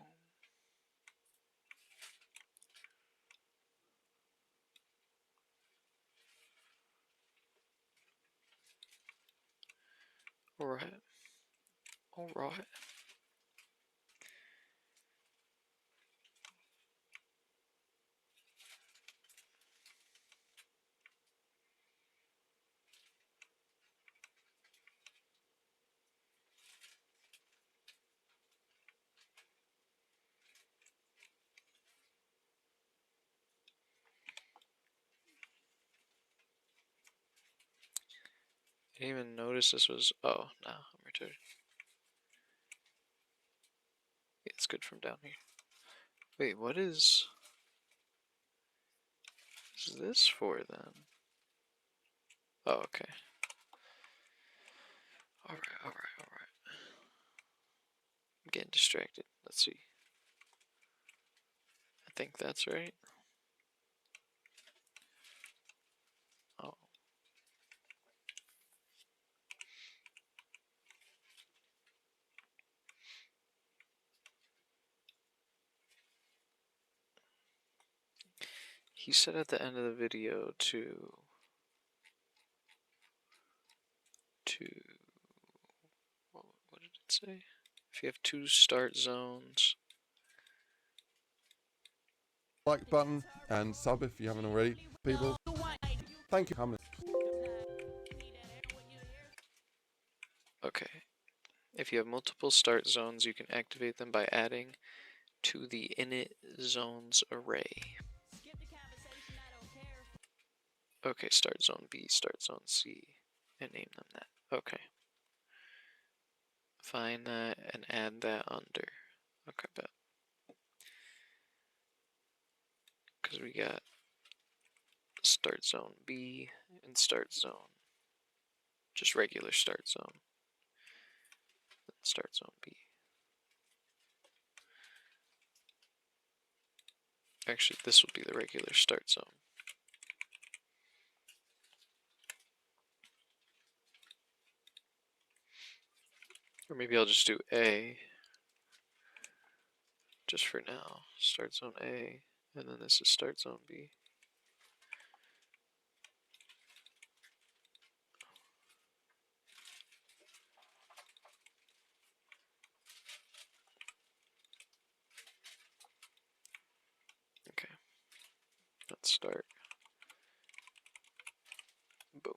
Alright. Alright. I didn't even notice this was. Oh, no, I'm retarded. Yeah, it's good from down here. Wait, what is this for then? Oh, okay. Alright, alright, alright. I'm getting distracted. Let's see. I think that's right. Oh. He said at the end of the video what did it say? If you have 2 start zones.
Like button and sub if you haven't already. People, thank you for coming.
Okay. If you have multiple start zones, you can activate them by adding to the init zones array. Okay, start zone B, start zone C, and name them that. Okay. Find that and add that under. Okay, bet. Because we got start zone B and start zone. Just regular start zone. Start zone B. Actually, this will be the regular start zone. Or maybe I'll just do A. Just for now. Start zone A. And then this is start zone B. Okay. Let's start. Boom.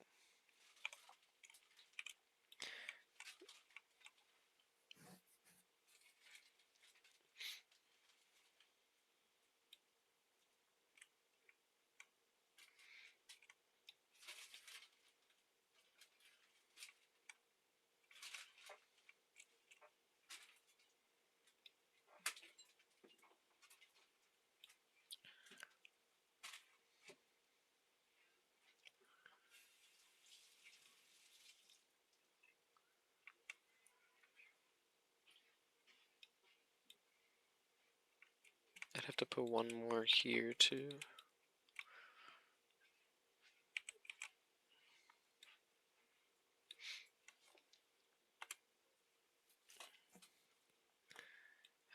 I'd have to put one more here too.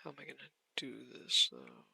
How am I gonna do this though?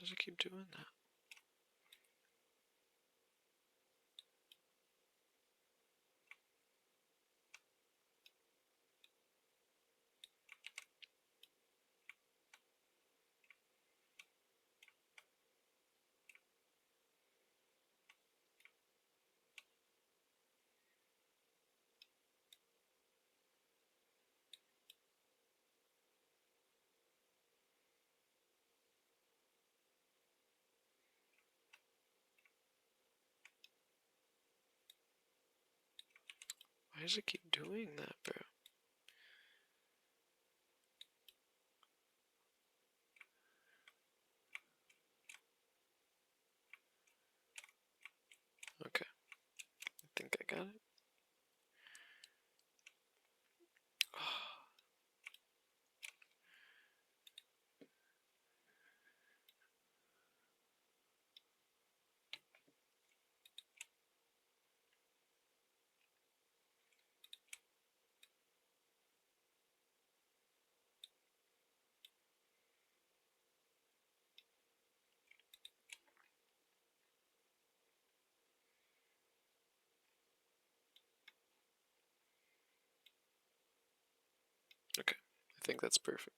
does it keep doing that? Why does it keep doing that, bro? Okay, I think I got it. Okay, I think that's perfect.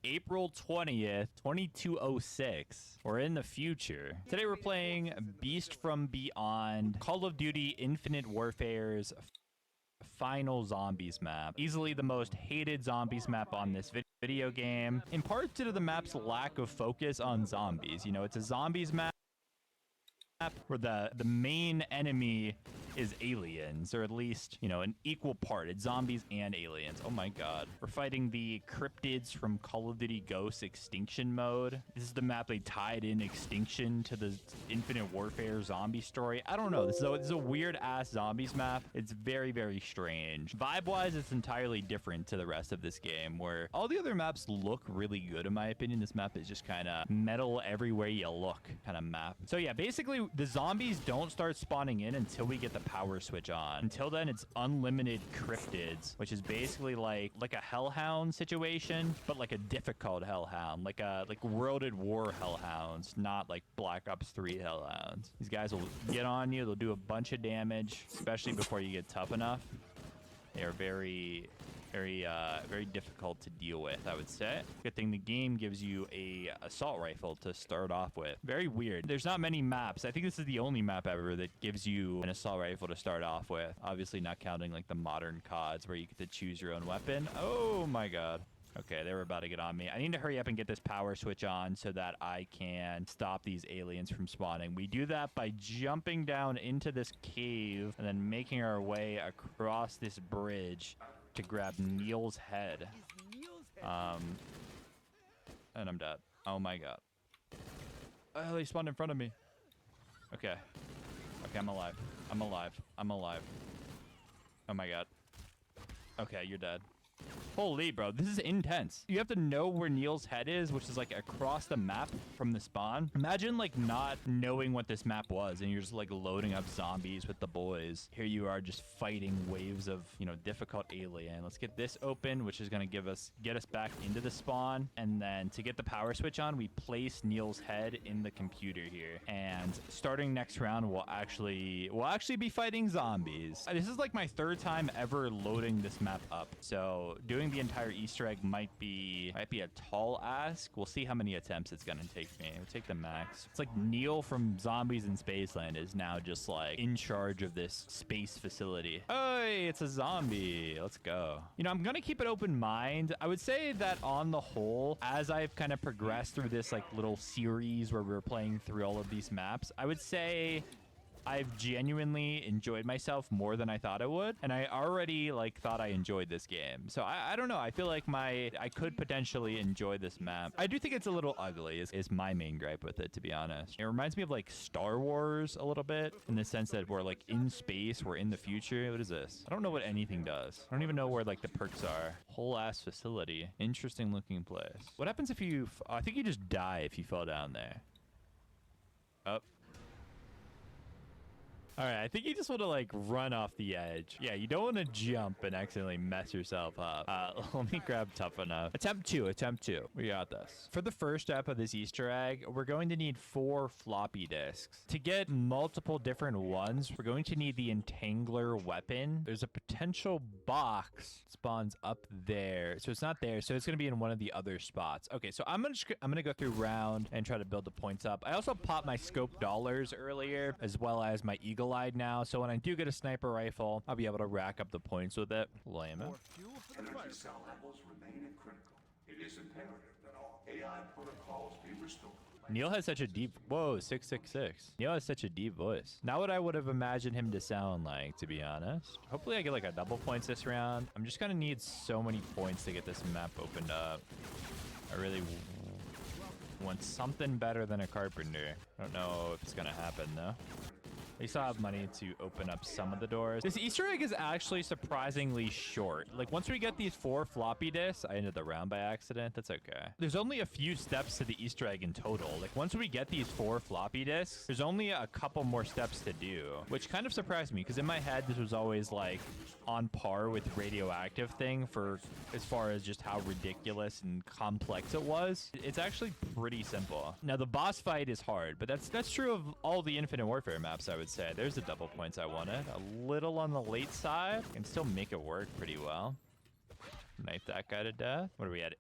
April 20th, 2206. We're in the future. Today we're playing Beast from Beyond, Call of Duty Infinite Warfare's final zombies map. Easily the most hated zombies map on this video game, in part due to the map's lack of focus on zombies. You know, it's a zombies map where the main enemy is aliens, or at least, you know, an equal part. It's zombies and aliens. Oh my god. We're fighting the cryptids from Call of Duty Ghosts Extinction mode. This is the map they tied in Extinction to the Infinite Warfare zombie story. I don't know. This is a weird ass zombies map. It's very, very strange. Vibe-wise, it's entirely different to the rest of this game, where all the other maps look really good in my opinion. This map is just kind of metal everywhere you look kind of map. So yeah, basically the zombies don't start spawning in until we get the power switch on. Until then, it's unlimited cryptids, which is basically like a hellhound situation, but like a difficult hellhound, like World at War hellhounds, not like Black Ops 3 hellhounds. These guys will get on you. They'll do a bunch of damage, especially before you get tough enough. They are very difficult to deal with, I would say. Good thing the game gives you a assault rifle to start off with. Very weird. There's not many maps. I think this is the only map ever that gives you an assault rifle to start off with. Obviously not counting like the modern CODs where you get to choose your own weapon. Oh my god. Okay, they were about to get on me. I need to hurry up and get this power switch on so that I can stop these aliens from spawning. We do that by jumping down into this cave and then making our way across this bridge to grab Neil's head. And I'm dead. Oh my god. Oh, they spawned in front of me. Okay. Okay, I'm alive. I'm alive. I'm alive. Oh my god. Okay, you're dead. Holy, bro, this is intense. You have to know where Neil's head is, which is like across the map from the spawn. Imagine like not knowing what this map was and you're just like loading up zombies with the boys. Here you are just fighting waves of, you know, difficult alien. Let's get this open, which is going to get us back into the spawn. And then to get the power switch on, we place Neil's head in the computer here. And starting next round, we'll actually be fighting zombies. This is like my third time ever loading this map up. So doing the entire Easter egg might be a tall ask. We'll see how many attempts it's gonna take me. We'll take the max. It's like Neil from Zombies in Spaceland is now just like in charge of this space facility. Hey, it's a zombie. Let's go. You know, I'm gonna keep an open mind. I would say that on the whole, as I've kind of progressed through this like little series where we're playing through all of these maps, I would say I've genuinely enjoyed myself more than I thought I would, and I already like thought I enjoyed this game. So I don't know. I feel like I could potentially enjoy this map. I do think it's a little ugly is my main gripe with it, to be honest. It reminds me of like Star Wars a little bit in the sense that we're like in space, we're in the future. What is this? I don't know what anything does. I don't even know where like the perks are. Whole ass facility. Interesting looking place. What happens if you, I think you just die if you fall down there. Oh. All right, I think you just want to like run off the edge. Yeah, you don't want to jump and accidentally mess yourself up. Let me grab tough enough. Attempt two. We got this. For the first step of this Easter egg, we're going to need 4 floppy disks. To get multiple different ones, we're going to need the Entangler weapon. There's a potential box spawns up there. So it's not there. So it's going to be in one of the other spots. Okay, so I'm gonna go through round and try to build the points up. I also popped my scope dollars earlier, as well as my eagle eye now, so when I do get a sniper rifle, I'll be able to rack up the points with it. Lame.
Energy cell levels remain critical. It is imperative that all AI protocols be restored.
Neil has such a deep... Whoa, 666. Neil has such a deep voice. Not what I would have imagined him to sound like, to be honest. Hopefully I get like a double points this round. I'm just gonna need so many points to get this map opened up. I really want something better than a carpenter. I don't know if it's gonna happen though. At least I'll have money to open up some of the doors. This Easter egg is actually surprisingly short. Like, once we get these 4 floppy disks, I ended the round by accident. That's okay. There's only a few steps to the Easter egg in total. Like, once we get these 4 floppy disks, there's only a couple more steps to do, which kind of surprised me because in my head, this was always like on par with radioactive thing for as far as just how ridiculous and complex it was. It's actually pretty simple. Now, the boss fight is hard, but that's true of all the Infinite Warfare maps, I would say. There's the double points I wanted. A little on the late side. Can still make it work pretty well. Knife that guy to death. What are we at?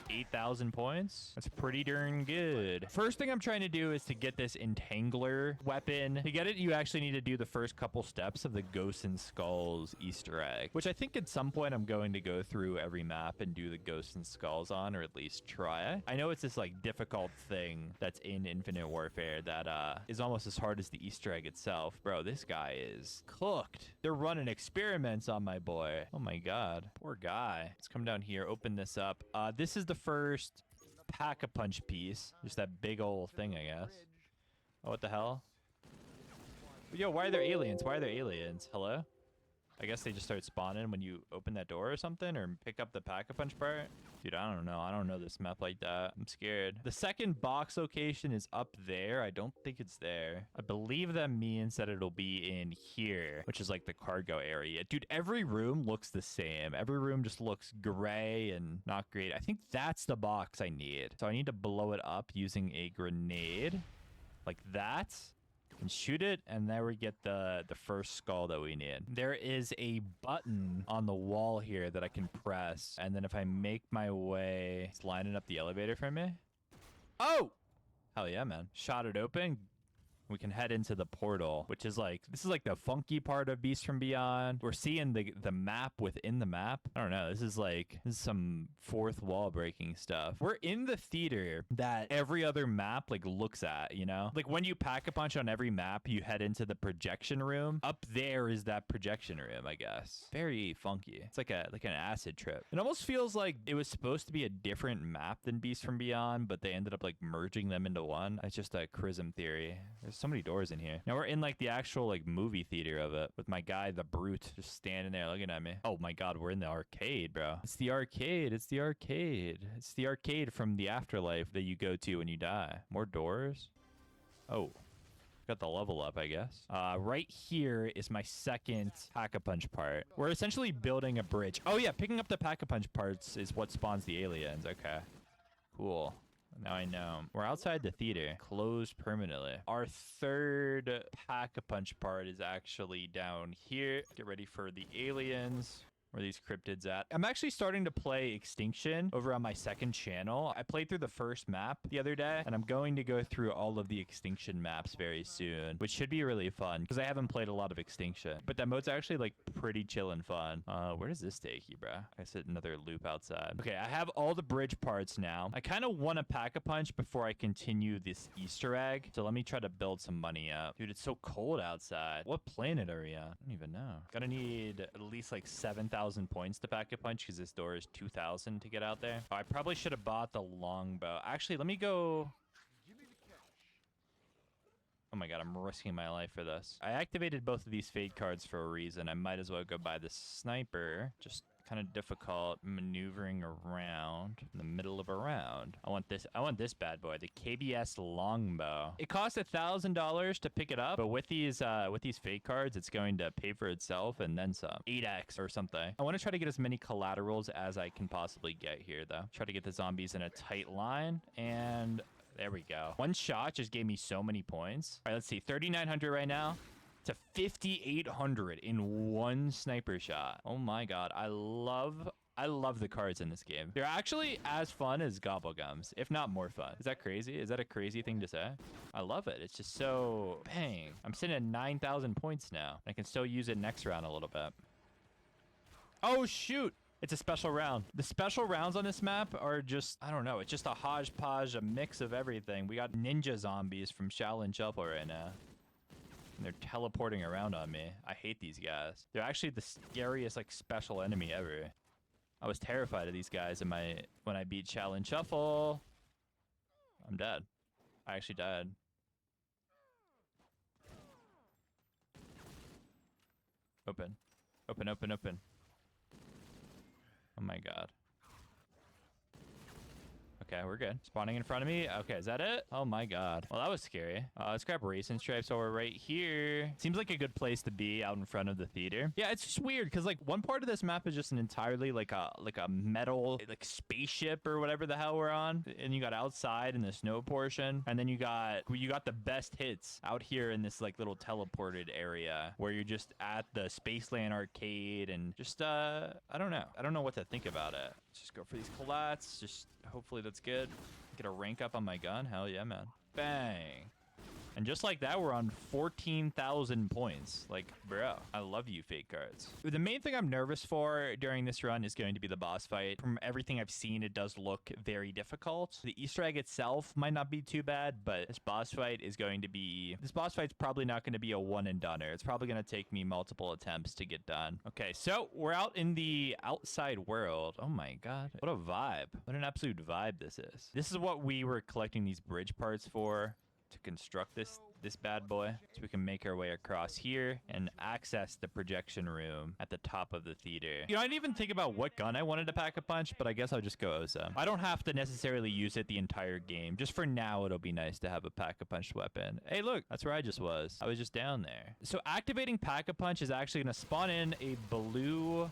8,000 points. That's pretty darn good. First thing I'm trying to do is to get this Entangler weapon. To get it, you actually need to do the first couple steps of the Ghosts and Skulls Easter egg, which I think at some point I'm going to go through every map and do the Ghosts and Skulls on, or at least try. I know it's this like difficult thing that's in Infinite Warfare that is almost as hard as the Easter egg itself. Bro, this guy is cooked. They're running experiments on my boy. Oh my god. Poor guy. Let's come down here, open this up. This is the first pack-a-punch piece. Just that big old thing, I guess. Oh, what the hell? Yo, why are there aliens? Why are there aliens? Hello? I guess they just start spawning when you open that door or something, or pick up the pack-a-punch part. Dude, I don't know. I don't know this map like that. I'm scared. The second box location is up there. I don't think it's there. I believe that means that it'll be in here, which is like the cargo area. Dude, every room looks the same. Every room just looks gray and not great. I think that's the box I need. So I need to blow it up using a grenade like that. And shoot it, and there we get the first skull that we need. There is a button on the wall here that I can press, and then if I make my way, it's lining up the elevator for me. Oh! Hell yeah, man. Shot it open. We can head into the portal, which is like, this is like the funky part of Beast from Beyond. We're seeing the map within the map. I don't know. This is some fourth wall breaking stuff. We're in the theater that every other map like looks at, you know? Like when you pack a punch on every map, you head into the projection room. Up there is that projection room, I guess. Very funky. It's like an acid trip. It almost feels like it was supposed to be a different map than Beast from Beyond, but they ended up like merging them into one. It's just a Chrism theory. There's so many doors in here. Now we're in like the actual like movie theater of it with my guy, the Brute, just standing there looking at me. Oh my God, we're in the arcade, bro. It's the arcade. It's the arcade. It's the arcade from the afterlife that you go to when you die. More doors. Oh, got the level up, I guess. Right here is my second pack-a-punch part. We're essentially building a bridge. Oh yeah, picking up the pack-a-punch parts is what spawns the aliens. Okay, cool. Now I know. We're outside the theater. Closed permanently. Our third pack-a-punch part is actually down here. Get ready for the aliens. Where are these cryptids at? I'm actually starting to play Extinction over on my second channel. I played through the first map the other day, and I'm going to go through all of the Extinction maps very soon, which should be really fun because I haven't played a lot of Extinction. But that mode's actually like pretty chill and fun. Where does this take you, bro? I said another loop outside. Okay, I have all the bridge parts now. I kind of want to pack a punch before I continue this Easter egg. So let me try to build some money up. Dude, it's so cold outside. What planet are we on? I don't even know. Gonna need at least like 7,000 points to pack a punch because this door is 2,000 to get out there. Oh, I probably should have bought the longbow. Actually, let me go. Oh my God, I'm risking my life for this. I activated both of these fade cards for a reason. I might as well go buy the sniper. Just kind of difficult maneuvering around in the middle of a round. I want this bad boy, the KBS longbow. It costs $1,000 to pick it up, but with these fake cards, it's going to pay for itself and then some. 8x or something. I want to try to get as many collaterals as I can possibly get here, though. Try to get the zombies in a tight line, and there we go. One shot just gave me so many points. All right, let's see. 3,900 right now to 5,800 in one sniper shot. Oh my God. I love the cards in this game. They're actually as fun as Gobblegums, if not more fun. Is that crazy? Is that a crazy thing to say? I love it. It's just so, bang. I'm sitting at 9,000 points now. I can still use it next round a little bit. Oh, shoot. It's a special round. The special rounds on this map are just, I don't know. It's just a hodgepodge, a mix of everything. We got ninja zombies from Shaolin Shuffle right now. And they're teleporting around on me. I hate these guys. They're actually the scariest, like, special enemy ever. I was terrified of these guys when I beat Shaolin Shuffle. I'm dead. I actually died. Open. Open, open, open. Oh my God. Okay, we're good. Spawning in front of me. Okay, is that it? Oh my god. Well, that was scary. Let's grab racing stripes while we're right here. Seems like a good place to be out in front of the theater. Yeah, it's just weird because like one part of this map is just an entirely like a metal like spaceship or whatever the hell we're on, and you got outside in the snow portion, and then you got the best hits out here in this like little teleported area where you're just at the Spaceland arcade and just I don't know what to think about it. Let's just go for these collats. Just hopefully that's good. Get a rank up on my gun. Hell yeah, man. Bang. And just like that, we're on 14,000 points. Like, bro, I love you, fake cards. The main thing I'm nervous for during this run is going to be the boss fight. From everything I've seen, it does look very difficult. The Easter egg itself might not be too bad, but this boss fight is going to be... This boss fight's probably not going to be a one-and-doneer. It's probably going to take me multiple attempts to get done. Okay, so we're out in the outside world. Oh my god. What a vibe. What an absolute vibe this is. This is what we were collecting these bridge parts for, to construct this bad boy, so we can make our way across here and access the projection room at the top of the theater. You know, I didn't even think about what gun I wanted to pack a punch, but I guess I'll just go OSA. I don't have to necessarily use it the entire game. Just for now, it'll be nice to have a pack a punch weapon. Hey, look, that's where I just was. I was just down there. So activating pack a punch is actually going to spawn in a blue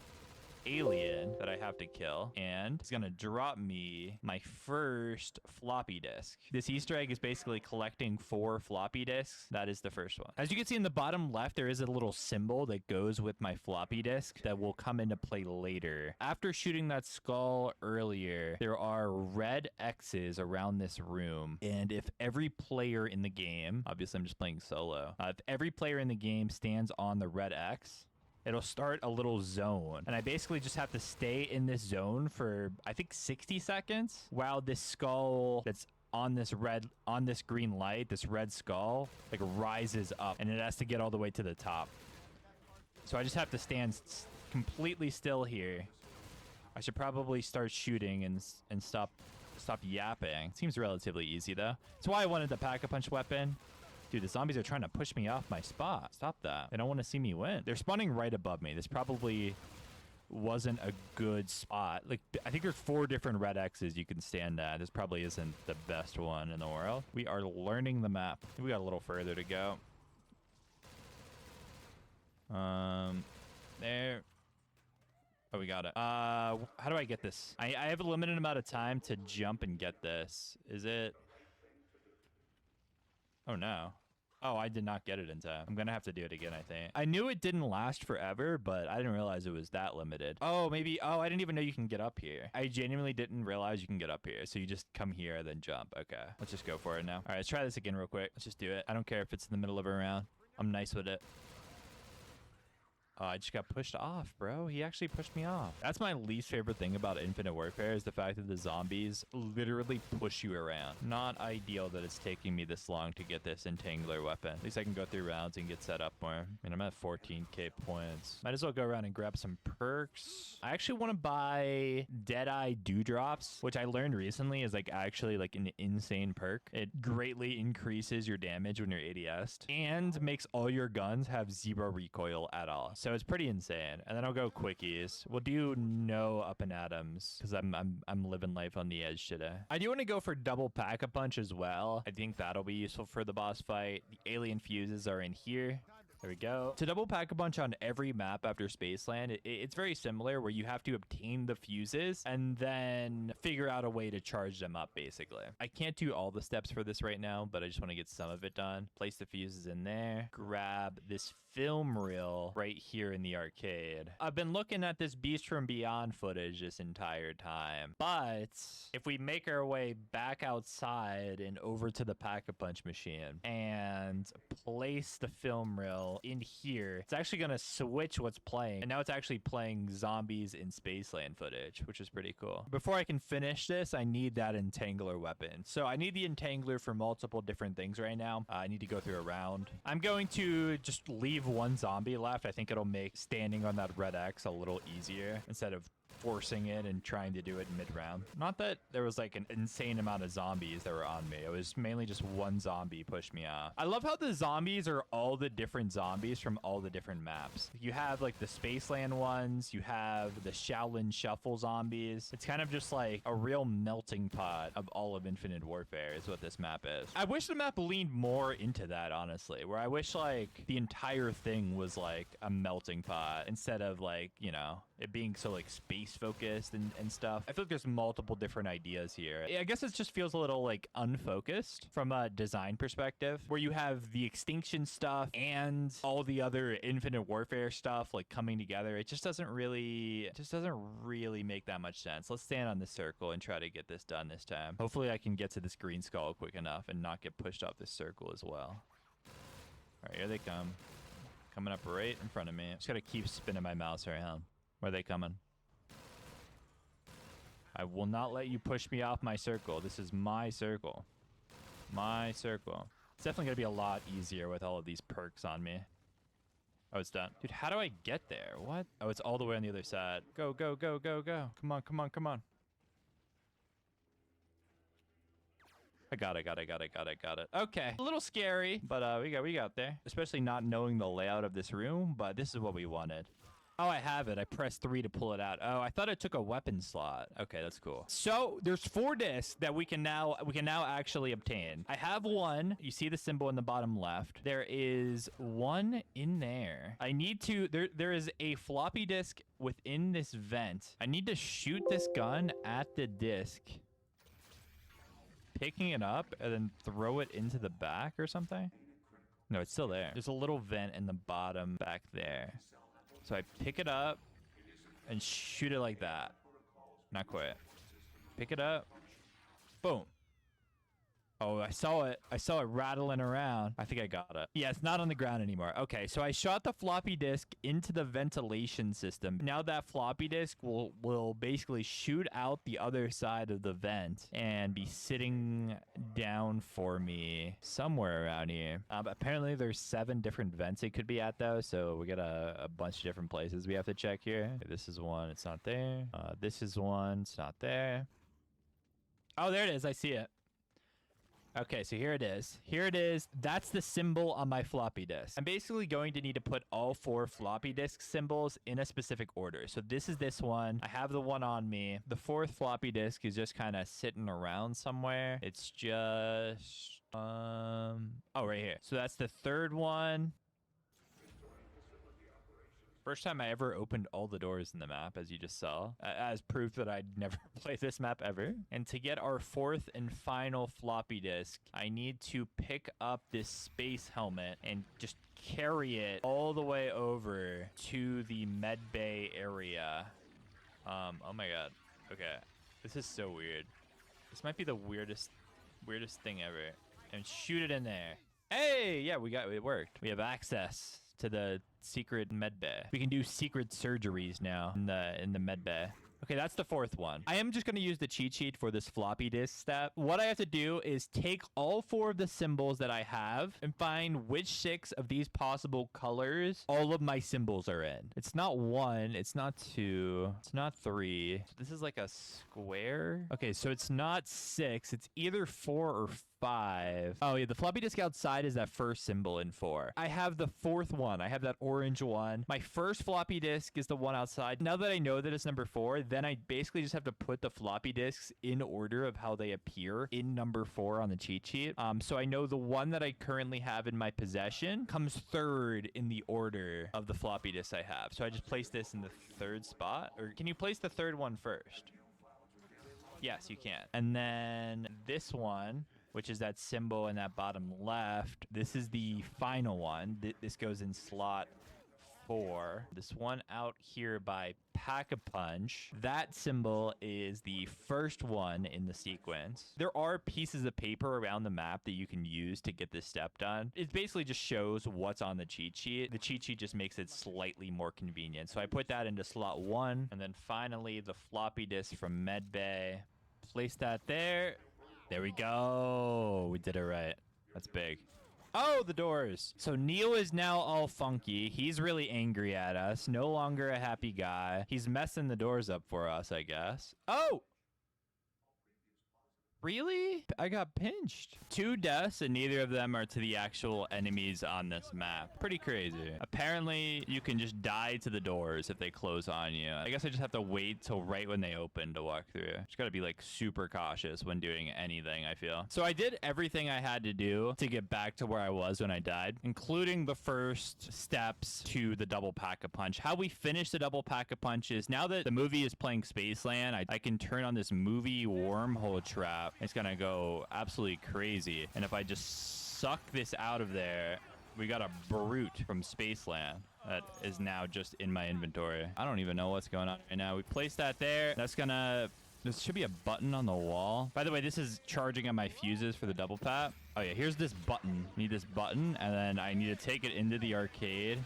alien that I have to kill, and it's gonna drop me my first floppy disk. This Easter egg is basically collecting 4 floppy disks. That is the first one. As you can see in the bottom left, there is a little symbol that goes with my floppy disk that will come into play later. After shooting that skull earlier, there are red X's around this room, and if every player in the game, obviously I'm just playing solo, if every player in the game stands on the red X, it'll start a little zone. And I basically just have to stay in this zone for, I think, 60 seconds while this skull that's on this green light, this red skull, like rises up, and it has to get all the way to the top. So I just have to stand completely still here. I should probably start shooting and stop yapping. Seems relatively easy though. That's why I wanted the pack-a-punch weapon. Dude, the zombies are trying to push me off my spot. Stop that. They don't want to see me win. They're spawning right above me. This probably wasn't a good spot. Like, I think there's 4 different red X's you can stand at. This probably isn't the best one in the world. We are learning the map. We got a little further to go. There. Oh, we got it. How do I get this? I have a limited amount of time to jump and get this. Is it? Oh, no. Oh, I did not get it in time. I'm going to have to do it again, I think. I knew it didn't last forever, but I didn't realize it was that limited. Oh, maybe. Oh, I didn't even know you can get up here. I genuinely didn't realize you can get up here. So you just come here, then jump. Okay. Let's just go for it now. All right, let's try this again real quick. Let's just do it. I don't care if it's in the middle of a round. I'm nice with it. Oh, I just got pushed off, bro. He actually pushed me off. That's my least favorite thing about Infinite Warfare is the fact that the zombies literally push you around. Not ideal that it's taking me this long to get this entangler weapon. At least I can go through rounds and get set up more. I mean, I'm at 14k points. Might as well go around and grab some perks. I actually want to buy Deadeye Dewdrops, which I learned recently is like actually like an insane perk. It greatly increases your damage when you're ADS'd and makes all your guns have 0 recoil at all. So it's pretty insane. And then I'll go quickies. We'll do no up and atoms because I'm living life on the edge today. I do want to go for double pack-a-punch as well. I think that'll be useful for the boss fight. The alien fuses are in here. There we go. To double pack-a-punch on every map after Spaceland, it's very similar where you have to obtain the fuses and then figure out a way to charge them up, basically. I can't do all the steps for this right now, but I just want to get some of it done. Place the fuses in there. Grab this film reel right here in the arcade. I've been looking at this Beast from Beyond footage this entire time, but if we make our way back outside and over to the pack-a-punch machine and place the film reel in here, it's actually going to switch what's playing, and now it's actually playing zombies in Spaceland footage, which is pretty cool. Before I can finish this, I need that entangler weapon. So I need the entangler for multiple different things right now. I need to go through a round. I'm going to just leave one zombie left. I think it'll make standing on that red X a little easier instead of forcing it and trying to do it mid-round. Not that there was like an insane amount of zombies that were on me. It was mainly just one zombie pushed me off. I love how the zombies are all the different zombies from all the different maps. You have like the Spaceland ones, you have the Shaolin Shuffle zombies. It's kind of just like a real melting pot of all of Infinite Warfare is what this map is. I wish the map leaned more into that, honestly, where I wish like the entire thing was like a melting pot instead of like, you know, it being so like space focused and stuff. I feel like there's multiple different ideas here. I guess it just feels a little like unfocused from a design perspective, where you have the extinction stuff and all the other Infinite Warfare stuff like coming together. It just doesn't really make that much sense. Let's stand on this circle and try to get this done this time. Hopefully I can get to this green skull quick enough and not get pushed off this circle as well. All right, here they come. Coming up right in front of me. Just gotta keep spinning my mouse around. Where are they coming? I will not let you push me off my circle. This is my circle. My circle. It's definitely gonna be a lot easier with all of these perks on me. Oh, it's done. Dude, how do I get there? What? Oh, it's all the way on the other side. Go, go, go, go, go. Come on, come on, come on. I got it. Okay, a little scary, but we got there. Especially not knowing the layout of this room, but this is what we wanted. Oh, I have it. I pressed 3 to pull it out. Oh, I thought it took a weapon slot. Okay, that's cool. So there's 4 discs that we can now actually obtain. I have one. You see the symbol in the bottom left. There is one in there. I need to. There is a floppy disk within this vent. I need to shoot this gun at the disc, picking it up and then throw it into the back or something. No, it's still there. There's a little vent in the bottom back there. So I pick it up and shoot it like that. Not quite. Pick it up. Boom. Oh, I saw it. I saw it rattling around. I think I got it. Yeah, it's not on the ground anymore. Okay, so I shot the floppy disk into the ventilation system. Now that floppy disk will basically shoot out the other side of the vent and be sitting down for me somewhere around here. Apparently, there's 7 different vents it could be at, though, so we got a bunch of different places we have to check here. Okay, this is one. It's not there. This is one. It's not there. Oh, there it is. I see it. Okay, so here it is. Here it is. That's the symbol on my floppy disk. I'm basically going to need to put all 4 floppy disk symbols in a specific order. So this is this one. I have the one on me. The 4th floppy disk is just kind of sitting around somewhere. It's just... oh, right here. So that's the 3rd one. First time I ever opened all the doors in the map, as you just saw, as proof that I'd never played this map ever. And to get our 4th and final floppy disk, I need to pick up this space helmet and just carry it all the way over to the med bay area. Oh my god. Okay. This is so weird. This might be the weirdest thing ever. And shoot it in there. Hey, yeah, it worked. We have access to the secret med bay. We can do secret surgeries now in the med bay. Okay, that's the 4th one. I am just going to use the cheat sheet for this floppy disk step. What I have to do is take all 4 of the symbols that I have and find which 6 of these possible colors all of my symbols are in. It's not 1. It's not 2. It's not 3. This is like a square. Okay, so it's not 6. It's either 4 or 5. Oh, yeah, the floppy disk outside is that first symbol in 4. I have the 4th one. I have that orange one. My first floppy disk is the one outside. Now that I know that it's number 4, then I basically just have to put the floppy disks in order of how they appear in number 4 on the cheat sheet. So I know the one that I currently have in my possession comes 3rd in the order of the floppy disks I have. So I just place this in the 3rd spot. Or can you place the 3rd one first? Yes, you can. And then this one, which is that symbol in that bottom left. This is the final one. This goes in slot 4. This one out here by Pack-a-Punch, that symbol is the first one in the sequence. There are pieces of paper around the map that you can use to get this step done. It basically just shows what's on the cheat sheet. The cheat sheet just makes it slightly more convenient. So I put that into slot 1. And then finally, the floppy disk from Medbay. Place that there. There we go. We did it right. That's big. Oh, the doors. So Neil is now all funky. He's really angry at us. No longer a happy guy. He's messing the doors up for us, I guess. Oh! Really? I got pinched. 2 deaths, and neither of them are to the actual enemies on this map. Pretty crazy. Apparently, you can just die to the doors if they close on you. I guess I just have to wait till right when they open to walk through. Just gotta be like super cautious when doing anything, I feel. So I did everything I had to do to get back to where I was when I died, including the first steps to the double pack-a-punch. How we finish the double pack-a-punch is now that the movie is playing Spaceland, I can turn on this movie wormhole trap. It's gonna go absolutely crazy. And if I just suck this out of there, we got a brute from Spaceland that is now just in my inventory. I don't even know what's going on right now. We placed that there. That's gonna... There should be a button on the wall. By the way, this is charging on my fuses for the double tap. Oh yeah, here's this button. Need this button, and then I need to take it into the arcade.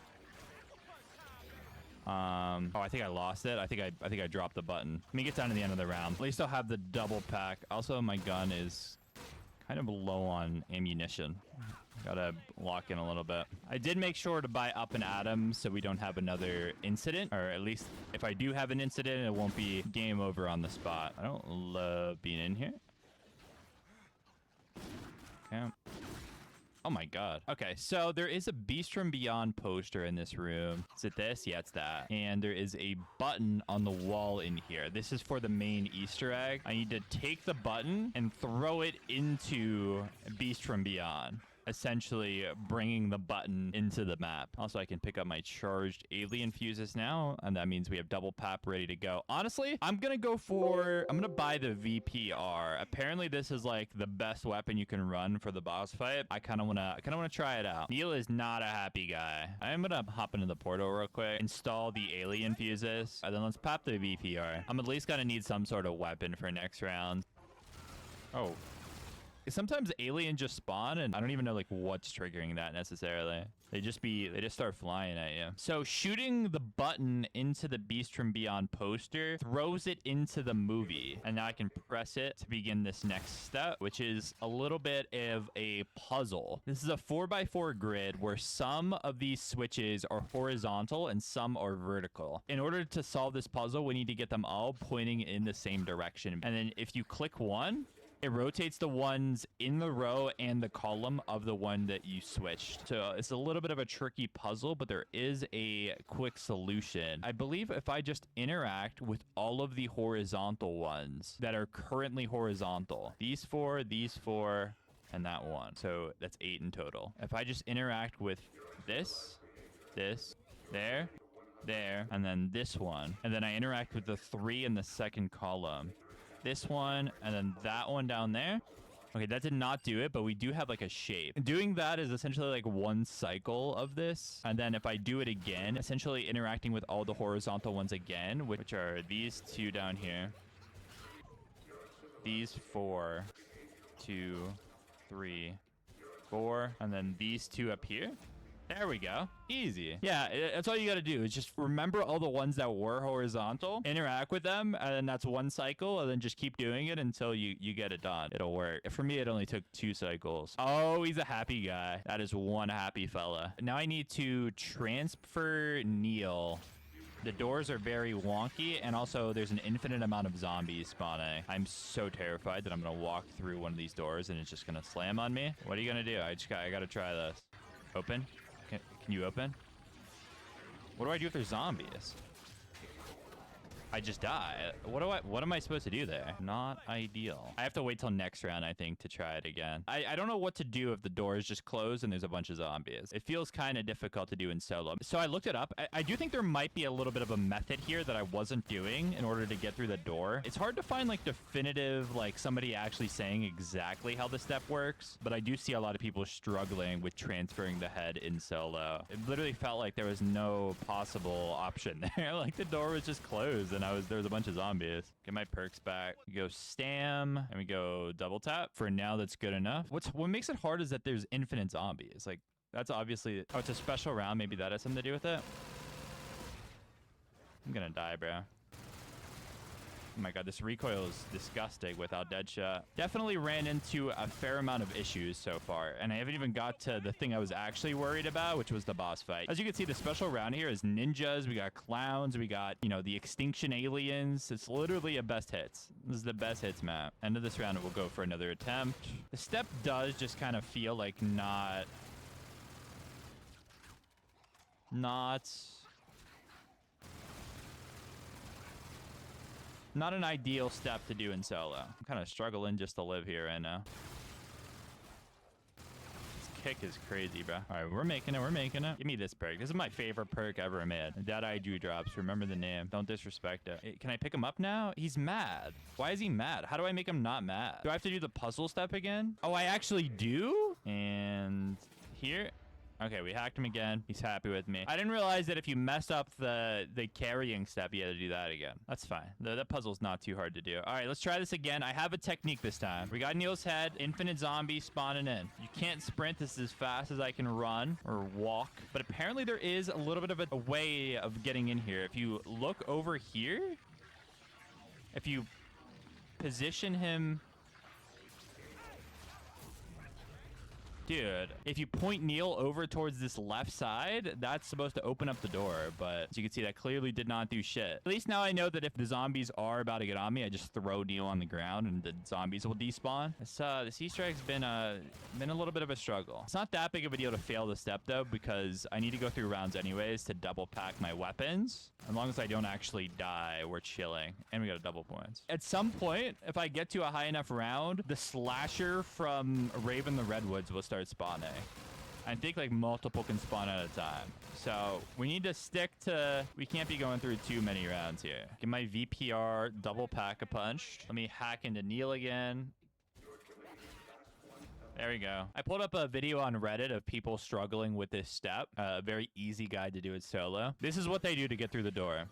Oh, I think I lost it. I think I dropped the button. Let me get down to the end of the round. At least I'll have the double pack. Also, my gun is kind of low on ammunition. Gotta lock in a little bit. I did make sure to buy up and Atom so we don't have another incident, or at least if I do have an incident, it won't be game over on the spot. I don't love being in here. Okay. Oh my god. Okay, so there is a Beast from Beyond poster in this room. Is it this? Yeah, it's that. And there is a button on the wall in here. This is for the main Easter egg. I need to take the button and throw it into Beast from Beyond, essentially bringing the button into the map. Also, I can pick up my charged alien fuses now, and that means we have double pap ready to go. Honestly, I'm gonna buy the VPR. Apparently, this is like the best weapon you can run for the boss fight. I kind of wanna try it out. Neil is not a happy guy. I'm gonna hop into the portal real quick, install the alien fuses, and then let's pop the VPR. I'm at least gonna need some sort of weapon for next round. Oh. Sometimes aliens just spawn, and I don't even know like what's triggering that necessarily. They just start flying at you. So shooting the button into the Beast from Beyond poster throws it into the movie, and now I can press it to begin this next step, which is a little bit of a puzzle. This is a 4x4 grid where some of these switches are horizontal and some are vertical. In order to solve this puzzle, we need to get them all pointing in the same direction. And then if you click one, it rotates the ones in the row and the column of the one that you switched. So it's a little bit of a tricky puzzle, but there is a quick solution. I believe if I just interact with all of the horizontal ones that are currently horizontal, these four, and that one. So that's 8 in total. If I just interact with this, there, and then this one, and then I interact with the 3 in the second column, this one, and then that one down there. Okay, that did not do it, but we do have like a shape. Doing that is essentially like one cycle of this. And then if I do it again, essentially interacting with all the horizontal ones again, which are these 2 down here. These 4, 2, 3, 4, and then these 2 up here. There we go. Easy. Yeah, that's all you got to do is just remember all the ones that were horizontal, interact with them, and then that's one cycle, and then just keep doing it until you get it done. It'll work. For me, it only took 2 cycles. Oh, he's a happy guy. That is one happy fella. Now I need to transfer Neil. The doors are very wonky, and also there's an infinite amount of zombies spawning. I'm so terrified that I'm going to walk through one of these doors and it's just going to slam on me. What are you going to do? I got to try this. Open. Can you open? What do I do if there's zombies? I just die. What am I supposed to do there? Not ideal. I have to wait till next round, I think, to try it again. I don't know what to do if the door is just closed and there's a bunch of zombies. It feels kind of difficult to do in solo. So I looked it up. I do think there might be a little bit of a method here that I wasn't doing in order to get through the door. It's hard to find like definitive, like somebody actually saying exactly how the step works, but I do see a lot of people struggling with transferring the head in solo. It literally felt like there was no possible option there. Like the door was just closed and there was a bunch of zombies. Get my perks back. We go stam and we go double tap. For now, that's good enough. What makes it hard is that there's infinite zombies. Like that's obviously, oh, it's a special round. Maybe that has something to do with it. I'm gonna die, bro. Oh my god, this recoil is disgusting without Deadshot. Definitely ran into a fair amount of issues so far, and I haven't even got to the thing I was actually worried about, which was the boss fight. As you can see, the special round here is ninjas, we got clowns, we got, you know, the extinction aliens. It's literally a best hits. This is the best hits map. End of this round, we'll go for another attempt. The step does just kind of feel like not an ideal step to do in solo. I'm kind of struggling just to live here right now. This kick is crazy, bro. All right, we're making it. We're making it. Give me this perk. This is my favorite perk ever made. Dead Eye Dewdrops. Remember the name. Don't disrespect it. Can I pick him up now? He's mad. Why is he mad? How do I make him not mad? Do I have to do the puzzle step again? Oh, I actually do? And here... Okay, we hacked him again. He's happy with me. I didn't realize that if you messed up the carrying step, you had to do that again. That's fine. That puzzle's not too hard to do. All right, let's try this again. I have a technique this time. We got Neil's head. Infinite zombie spawning in. You can't sprint. This is as fast as I can run or walk. But apparently there is a little bit of a way of getting in here. If you look over here, if you position him... Dude, if you point Neil over towards this left side, that's supposed to open up the door. But as you can see, that clearly did not do shit. At least now I know that if the zombies are about to get on me, I just throw Neil on the ground and the zombies will despawn. This Easter egg's been a little bit of a struggle. It's not that big of a deal to fail the step, though, because I need to go through rounds anyways to double pack my weapons. As long as I don't actually die, we're chilling. And we got a double points. At some point, if I get to a high enough round, the slasher from Raven the Redwoods will start spawning. I think like multiple can spawn at a time. So we need to stick to... We can't be going through too many rounds here. Get my VPR double pack a punch. Let me hack into Neil again. There we go. I pulled up a video on Reddit of people struggling with this step. A very easy guide to do it solo. This is what they do to get through the door.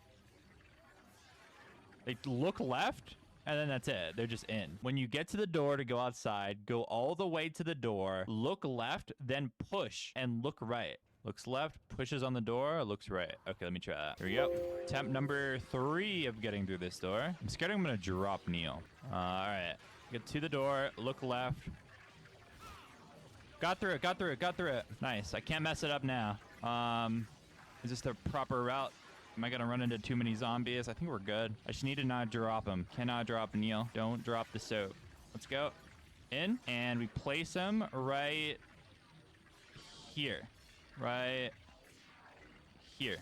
They look left, and then that's it. They're just in. When you get to the door to go outside, go all the way to the door, look left, then push, and look right. Looks left, pushes on the door, looks right. Okay, let me try that. Here we go. Attempt number 3 of getting through this door. I'm scared I'm gonna drop Neil. All right. Get to the door, look left. Got through it, got through it, got through it. Nice. I can't mess it up now. Is this the proper route? Am I gonna run into too many zombies? I think we're good. I just need to not drop him. Cannot drop Neil. Don't drop the soap. Let's go. In. And we place him right here. Right here.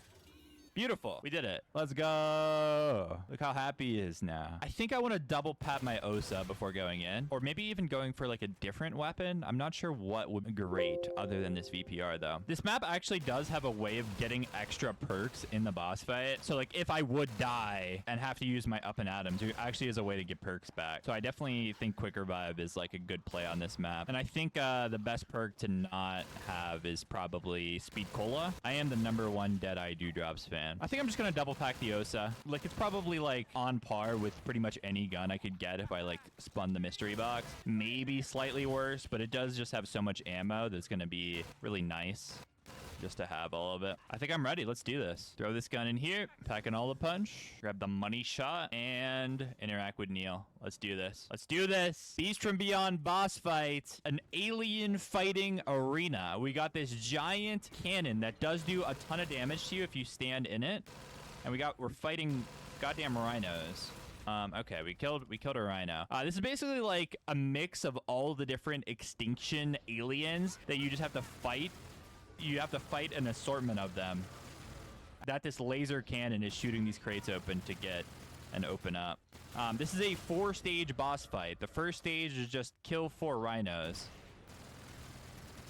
Beautiful. We did it. Let's go. Look how happy he is now. I think I want to double pat my Osa before going in. Or maybe even going for like a different weapon. I'm not sure what would be great other than this VPR though. This map actually does have a way of getting extra perks in the boss fight. So like if I would die and have to use my up and atoms, there actually is a way to get perks back. So I definitely think Quicker Vibe is like a good play on this map. And I think the best perk to not have is probably Speed Cola. I am the #1 Dead Eye Dewdrops fan. I think I'm just gonna double pack the Osa. Like it's probably like on par with pretty much any gun I could get if I like spun the mystery box. Maybe slightly worse, but it does just have so much ammo that's gonna be really nice just to have all of it. I think I'm ready. Let's do this. Throw this gun in here, pack an all the punch, grab the money shot, and interact with Neil. Let's do this. Let's do this. Beast from Beyond boss fight. An alien fighting arena. We got this giant cannon that does do a ton of damage to you if you stand in it. And we're fighting goddamn rhinos. Okay, we killed a rhino. This is basically like a mix of all the different extinction aliens that you just have to fight. You have to fight an assortment of them that this laser cannon is shooting these crates open to get and open up. This is a 4-stage boss fight. The first stage is just kill 4 rhinos.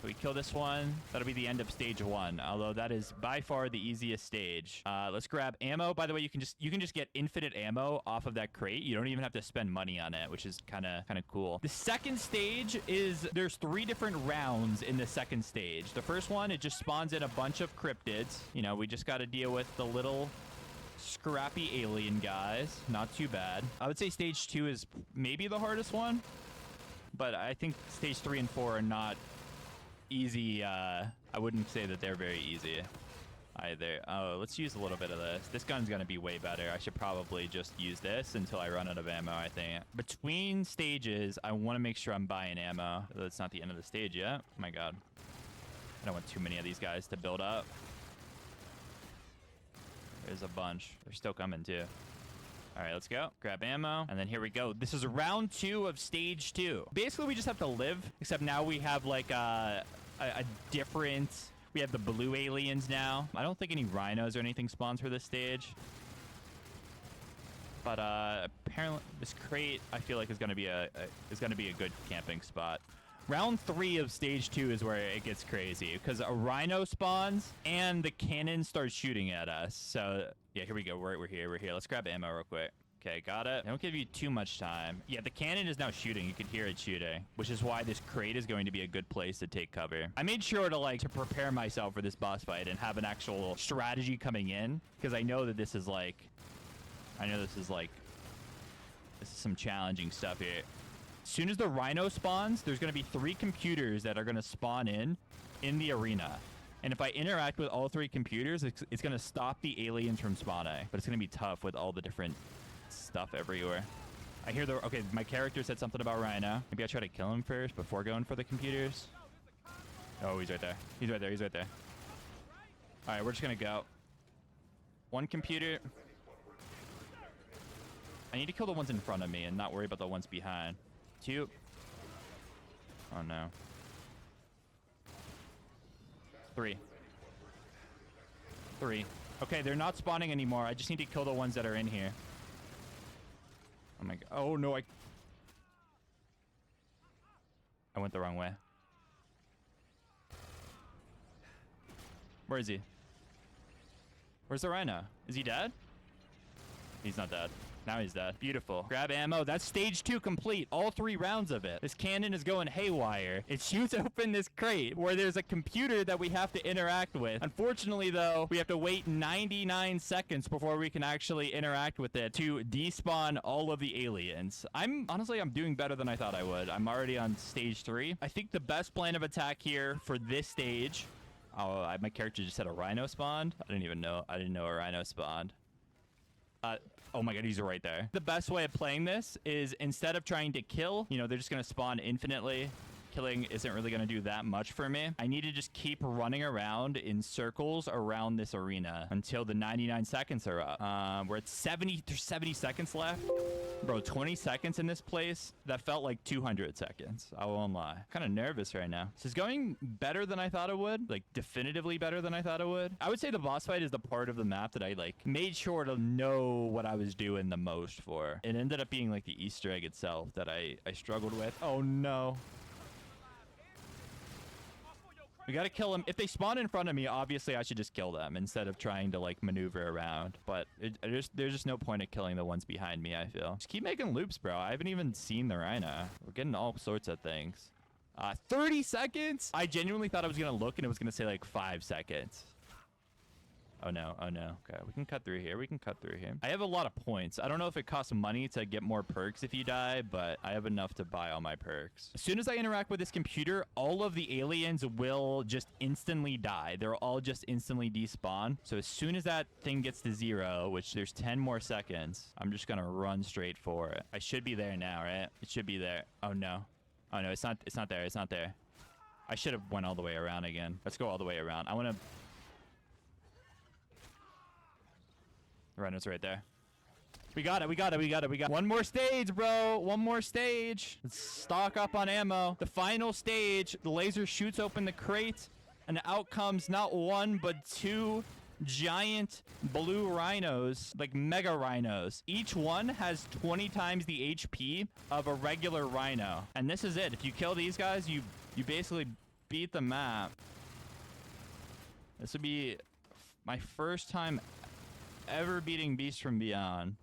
So we kill this one. That'll be the end of stage 1, although that is by far the easiest stage. Let's grab ammo. By the way, you can just get infinite ammo off of that crate. You don't even have to spend money on it, which is kind of cool. The second stage is there's 3 different rounds in the second stage. The first one, it just spawns in a bunch of cryptids. You know, we just got to deal with the little scrappy alien guys. Not too bad. I would say stage 2 is maybe the hardest one, but I think stage 3 and 4 are not easy. I wouldn't say that they're very easy. either. Oh, let's use a little bit of this. This gun's gonna be way better. I should probably just use this until I run out of ammo, I think. Between stages, I want to make sure I'm buying ammo. That's not the end of the stage yet. Oh my god. I don't want too many of these guys to build up. There's a bunch. They're still coming too. All right, let's go. Grab ammo. And then here we go. This is round 2 of stage 2. Basically, we just have to live, except now we have like a different... We have the blue aliens now. I don't think any rhinos or anything spawns for this stage. But apparently this crate, I feel like is going to be a good camping spot. Round 3 of stage 2 is where it gets crazy because a rhino spawns and the cannon starts shooting at us. So yeah, here we go. We're here. Let's grab ammo real quick. Okay, got it. They don't give you too much time. Yeah, the cannon is now shooting. You can hear it shooting, which is why this crate is going to be a good place to take cover. I made sure to prepare myself for this boss fight and have an actual strategy coming in because I know that this is some challenging stuff here. As soon as the rhino spawns, there's going to be 3 computers that are going to spawn in the arena. And if I interact with all 3 computers, it's going to stop the aliens from spawning. But it's going to be tough with all the different stuff everywhere. I hear okay, my character said something about rhino. Maybe I try to kill him first before going for the computers. Oh, he's right there. He's right there. All right, we're just going to go. 1 computer. I need to kill the ones in front of me and not worry about the ones behind. 2. Oh, no. 3. Okay, they're not spawning anymore. I just need to kill the ones that are in here. Oh, my God. Oh, no, I went the wrong way. Where is he? Where's the rhino? Is he dead? He's not dead. Now he's dead. Beautiful. Grab ammo. That's stage 2 complete. All 3 rounds of it. This cannon is going haywire. It shoots open this crate where there's a computer that we have to interact with. Unfortunately, though, we have to wait 99 seconds before we can actually interact with it to despawn all of the aliens. Honestly, I'm doing better than I thought I would. I'm already on stage 3. I think the best plan of attack here for this stage... Oh, my character just said a rhino spawned? I didn't know a rhino spawned. Oh my god, he's right there. The best way of playing this is instead of trying to kill, they're just going to spawn infinitely. Killing isn't really going to do that much for me. I need to just keep running around in circles around this arena until the 99 seconds are up. We're at 70 seconds left. Bro, 20 seconds in this place, that felt like 200 seconds. I won't lie. Kind of nervous right now. This is going better than I thought it would. Like, definitively better than I thought it would. I would say the boss fight is the part of the map that I, made sure to know what I was doing the most for. It ended up being, the Easter egg itself that I struggled with. Oh, no. We gotta kill them. If they spawn in front of me, obviously I should just kill them instead of trying to maneuver around. But there's just no point in killing the ones behind me, I feel. Just keep making loops, bro. I haven't even seen the rhino. We're getting all sorts of things. 30 seconds? I genuinely thought I was gonna look and it was gonna say 5 seconds. Oh no, oh no. Okay, we can cut through here. I have a lot of points. I don't know if it costs money to get more perks if you die, but I have enough to buy all my perks. As soon as I interact with this computer, all of the aliens will just instantly die. They'll all just instantly despawn. So as soon as that thing gets to 0, which there's 10 more seconds, I'm just gonna run straight for it. I should be there now, right? It should be there. Oh no. Oh no, it's not there. I should have went all the way around again. Let's go all the way around. I wanna... The rhino's right there. We got it. One more stage, bro. One more stage. Let's stock up on ammo. The final stage, the laser shoots open the crate, and out comes not 1, but 2 giant blue rhinos, mega rhinos. Each one has 20 times the HP of a regular rhino. And this is it. If you kill these guys, you basically beat the map. This would be my first time ever beating Beast from Beyond.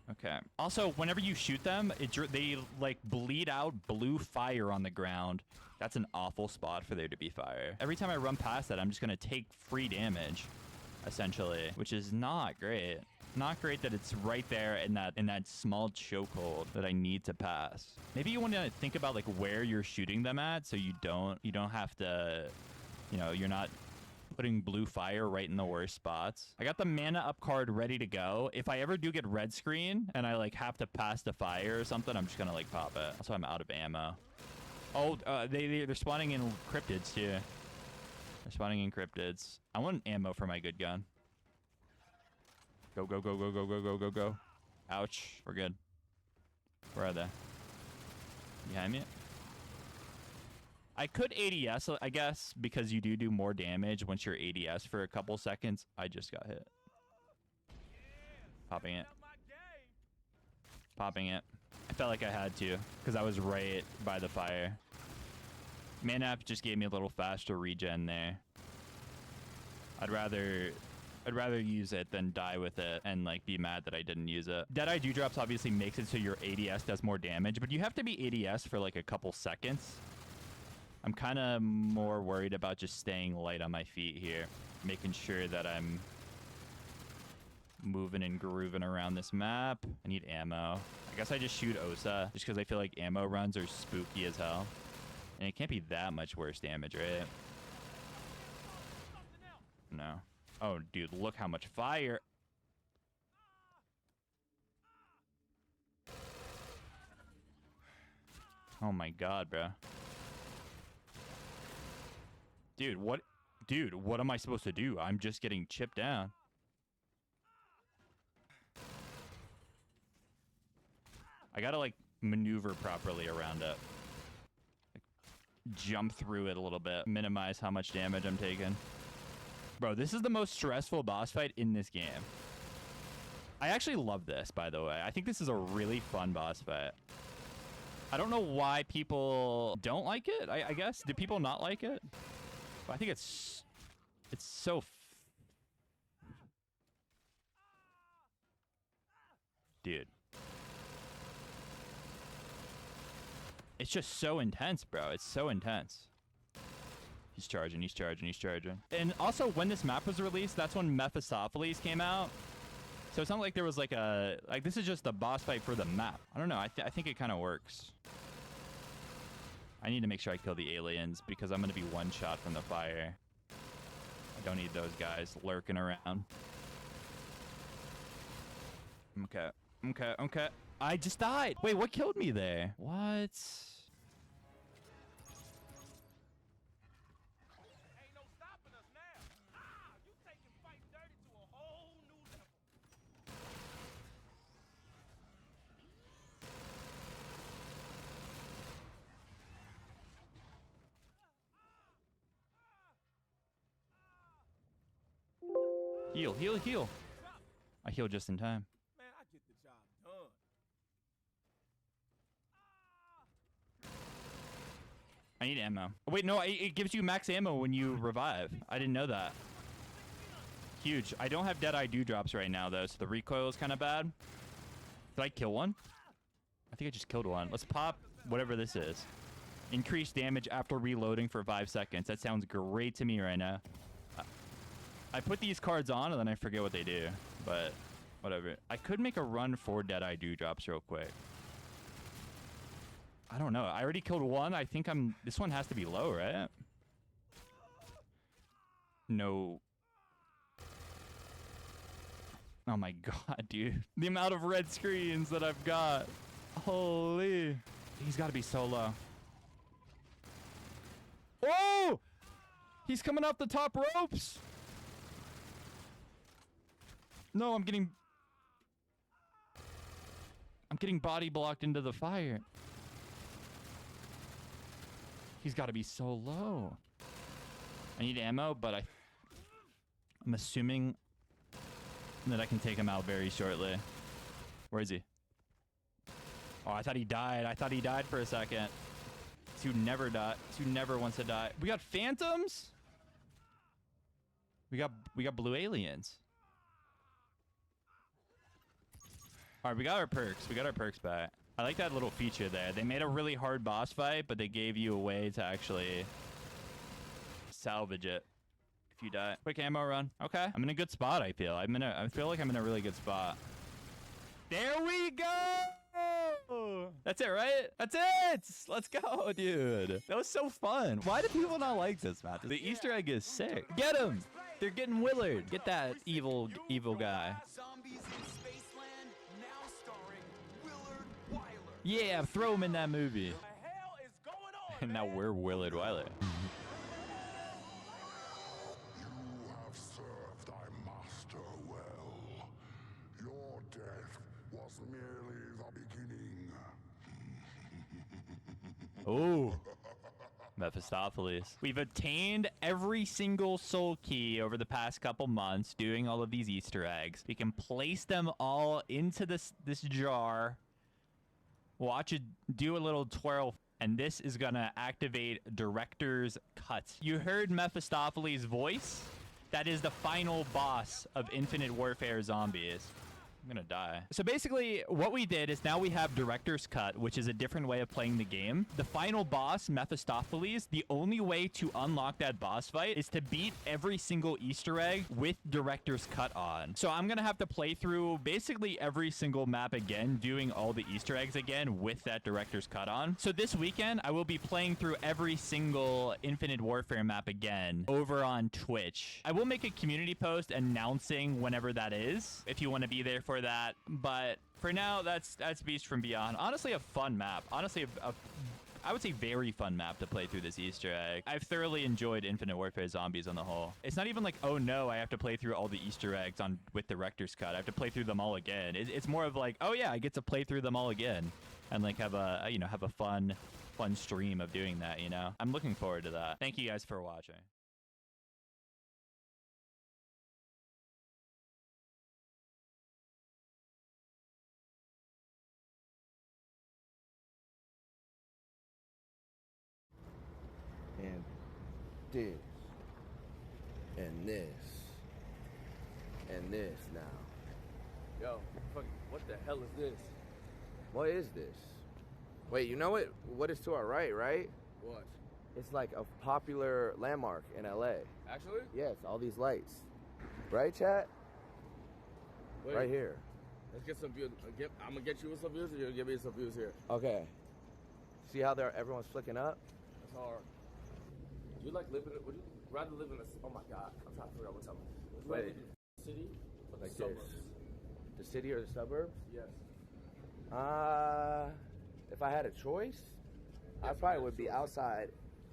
Okay. Also, whenever you shoot them, they bleed out blue fire on the ground. That's an awful spot for there to be fire. Every time I run past that, I'm just gonna take free damage, essentially, which is not great. Not great that it's right there in that small chokehold that I need to pass. Maybe you want to think about where you're shooting them at, so you don't have to, you're not putting blue fire right in the worst spots. I got the mana up card ready to go. If I ever do get red screen and I like have to pass the fire or something, I'm just gonna like pop it. Also, I'm out of ammo. Oh, they're spawning in cryptids too. They're spawning in cryptids. I want ammo for my good gun. Go, go, go, go, go, go, go, go, go. Ouch. We're good. Where are they? Behind me? I could ADS, I guess, because you do more damage once you're ADS for a couple seconds. I just got hit. Popping it. Popping it. I felt like I had to, because I was right by the fire. Mana app just gave me a little faster regen there. I'd rather use it than die with it and like be mad that I didn't use it. Deadeye Dewdrops obviously makes it so your ADS does more damage, but you have to be ADS for like a couple seconds. I'm kind of more worried about just staying light on my feet here, making sure that I'm moving and grooving around this map. I need ammo. I guess I just shoot Osa just because I feel like ammo runs are spooky as hell. And it can't be that much worse damage, right? No. Oh, dude, look how much fire. Oh my god, bro. Dude, what? Dude, what am I supposed to do? I'm just getting chipped down. I gotta, like, maneuver properly around it. Like, jump through it a little bit. Minimize how much damage I'm taking. Bro, this is the most stressful boss fight in this game. I actually love this, by the way. I think this is a really fun boss fight. I don't know why people don't like it, I guess. Do people not like it? But I think it's so... Dude. It's just so intense, bro. It's so intense. He's charging, he's charging, he's charging. And also, when this map was released, that's when Mephistopheles came out. So it's not like there was like a... Like, this is just the boss fight for the map. I don't know. I think it kind of works. I need to make sure I kill the aliens because I'm going to be one shot from the fire. I don't need those guys lurking around. Okay. Okay, okay. I just died. Wait, what killed me there? What? Heal, heal, heal. I healed just in time.
Man, I get the job done.
I need ammo. Oh, wait, no, it gives you max ammo when you revive. I didn't know that. Huge. I don't have Deadeye Dewdrops right now, though, so the recoil is kind of bad. Did I kill one? I think I just killed one. Let's pop whatever this is. Increase damage after reloading for 5 seconds. That sounds great to me right now. I put these cards on and then I forget what they do, but whatever. I could make a run for Deadeye Dewdrops real quick. I don't know. I already killed one. I think this one has to be low, right? No. Oh my god, dude. The amount of red screens that I've got. Holy. He's got to be so low. Oh! He's coming off the top ropes. No, I'm getting body blocked into the fire. He's got to be so low. I need ammo, but I'm assuming that I can take him out very shortly. Where is he? Oh, I thought he died. I thought he died for a second. This dude never died. This dude never wants to die. We got phantoms? We got blue aliens. All right, we got our perks. We got our perks back. I like that little feature there. They made a really hard boss fight, but they gave you a way to actually salvage it if you die. Quick ammo run. Okay, I'm in a good spot. I feel like I'm in a really good spot. There we go. That's it, right? That's it! Let's go, dude. That was so fun. Why do people not like this map? The Easter egg is sick. Get him! They're getting Willard. Get that evil guy.
Zombies in Spaceland, now starring Willard Wyler.
Yeah, throw him in that movie.
The hell is going on?
And now we're Willard Wyler.
You have served thy master well. Your death was merely the beginning.
Oh. Mephistopheles. We've obtained every single soul key over the past couple months doing all of these Easter eggs. We can place them all into this jar. Watch it do a little twirl. And this is gonna activate Director's Cut. You heard Mephistopheles' voice? That is the final boss of Infinite Warfare Zombies. I'm gonna die. So basically, what we did is now we have Director's Cut, which is a different way of playing the game. The final boss, Mephistopheles, the only way to unlock that boss fight is to beat every single Easter egg with Director's Cut on. So I'm gonna have to play through basically every single map again, doing all the Easter eggs again with that Director's Cut on. So this weekend, I will be playing through every single Infinite Warfare map again over on Twitch. I will make a community post announcing whenever that is, if you want to be there for that. But for now, that's Beast from Beyond. Honestly, a fun map. Honestly, I would say very fun map to play through this Easter egg. I've thoroughly enjoyed Infinite Warfare Zombies on the whole. It's not even like, oh no, I have to play through all the Easter eggs with Director's Cut. I have to play through them all again. It's more of like, oh yeah, I get to play through them all again and like have a fun stream of doing that. I'm looking forward to that. Thank you guys for watching.
And this, and this, and this now.
Yo, fuck, what the hell is this?
What is this? Wait, you know what is to our right?
What?
It's like a popular landmark in LA.
Actually?
Yes, all these lights. Right, chat?
Wait,
Right here.
let's get some views. I'm gonna get you some views, or you're gonna give me some views here.
Okay. See how everyone's flicking up?
That's hard. You like living? Would you rather live in a? Oh my God, I'm trying to figure out what's up. Would you rather live in the city or the
Like
suburbs?
this. The city or the suburbs?
Yes.
If I had a choice, I probably would be outside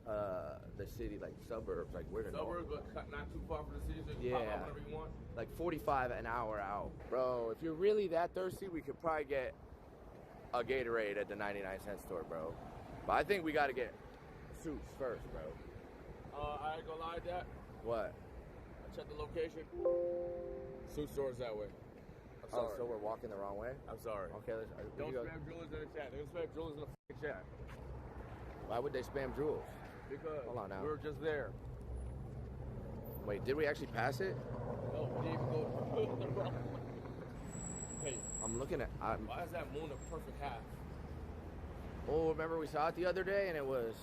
the city, like suburbs, like where the
Suburbs, but not too far from the city, so you can pop out whenever you want.
like 45 an hour out. Bro, if you're really that thirsty, we could probably get a Gatorade at the 99-cent store, bro. But I think we got to get suits first, bro.
I ain't gonna lie to that.
What?
I checked the location. Suit stores that way. I'm
Oh,
sorry.
so we're walking the wrong way?
I'm sorry.
Okay, let's.
Don't spam jewelers in the chat. They don't spam jewelers in the fucking chat.
Why would they spam Jules?
Because
Hold on now.
we were just there.
Wait, did we actually pass it?
No, we didn't even go the wrong way. Hey,
I'm looking at.
why is that moon a perfect half?
Oh, remember we saw it the other day and it was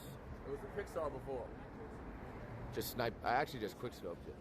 It was a Pixar before.
just snipe. I actually just quick scoped it.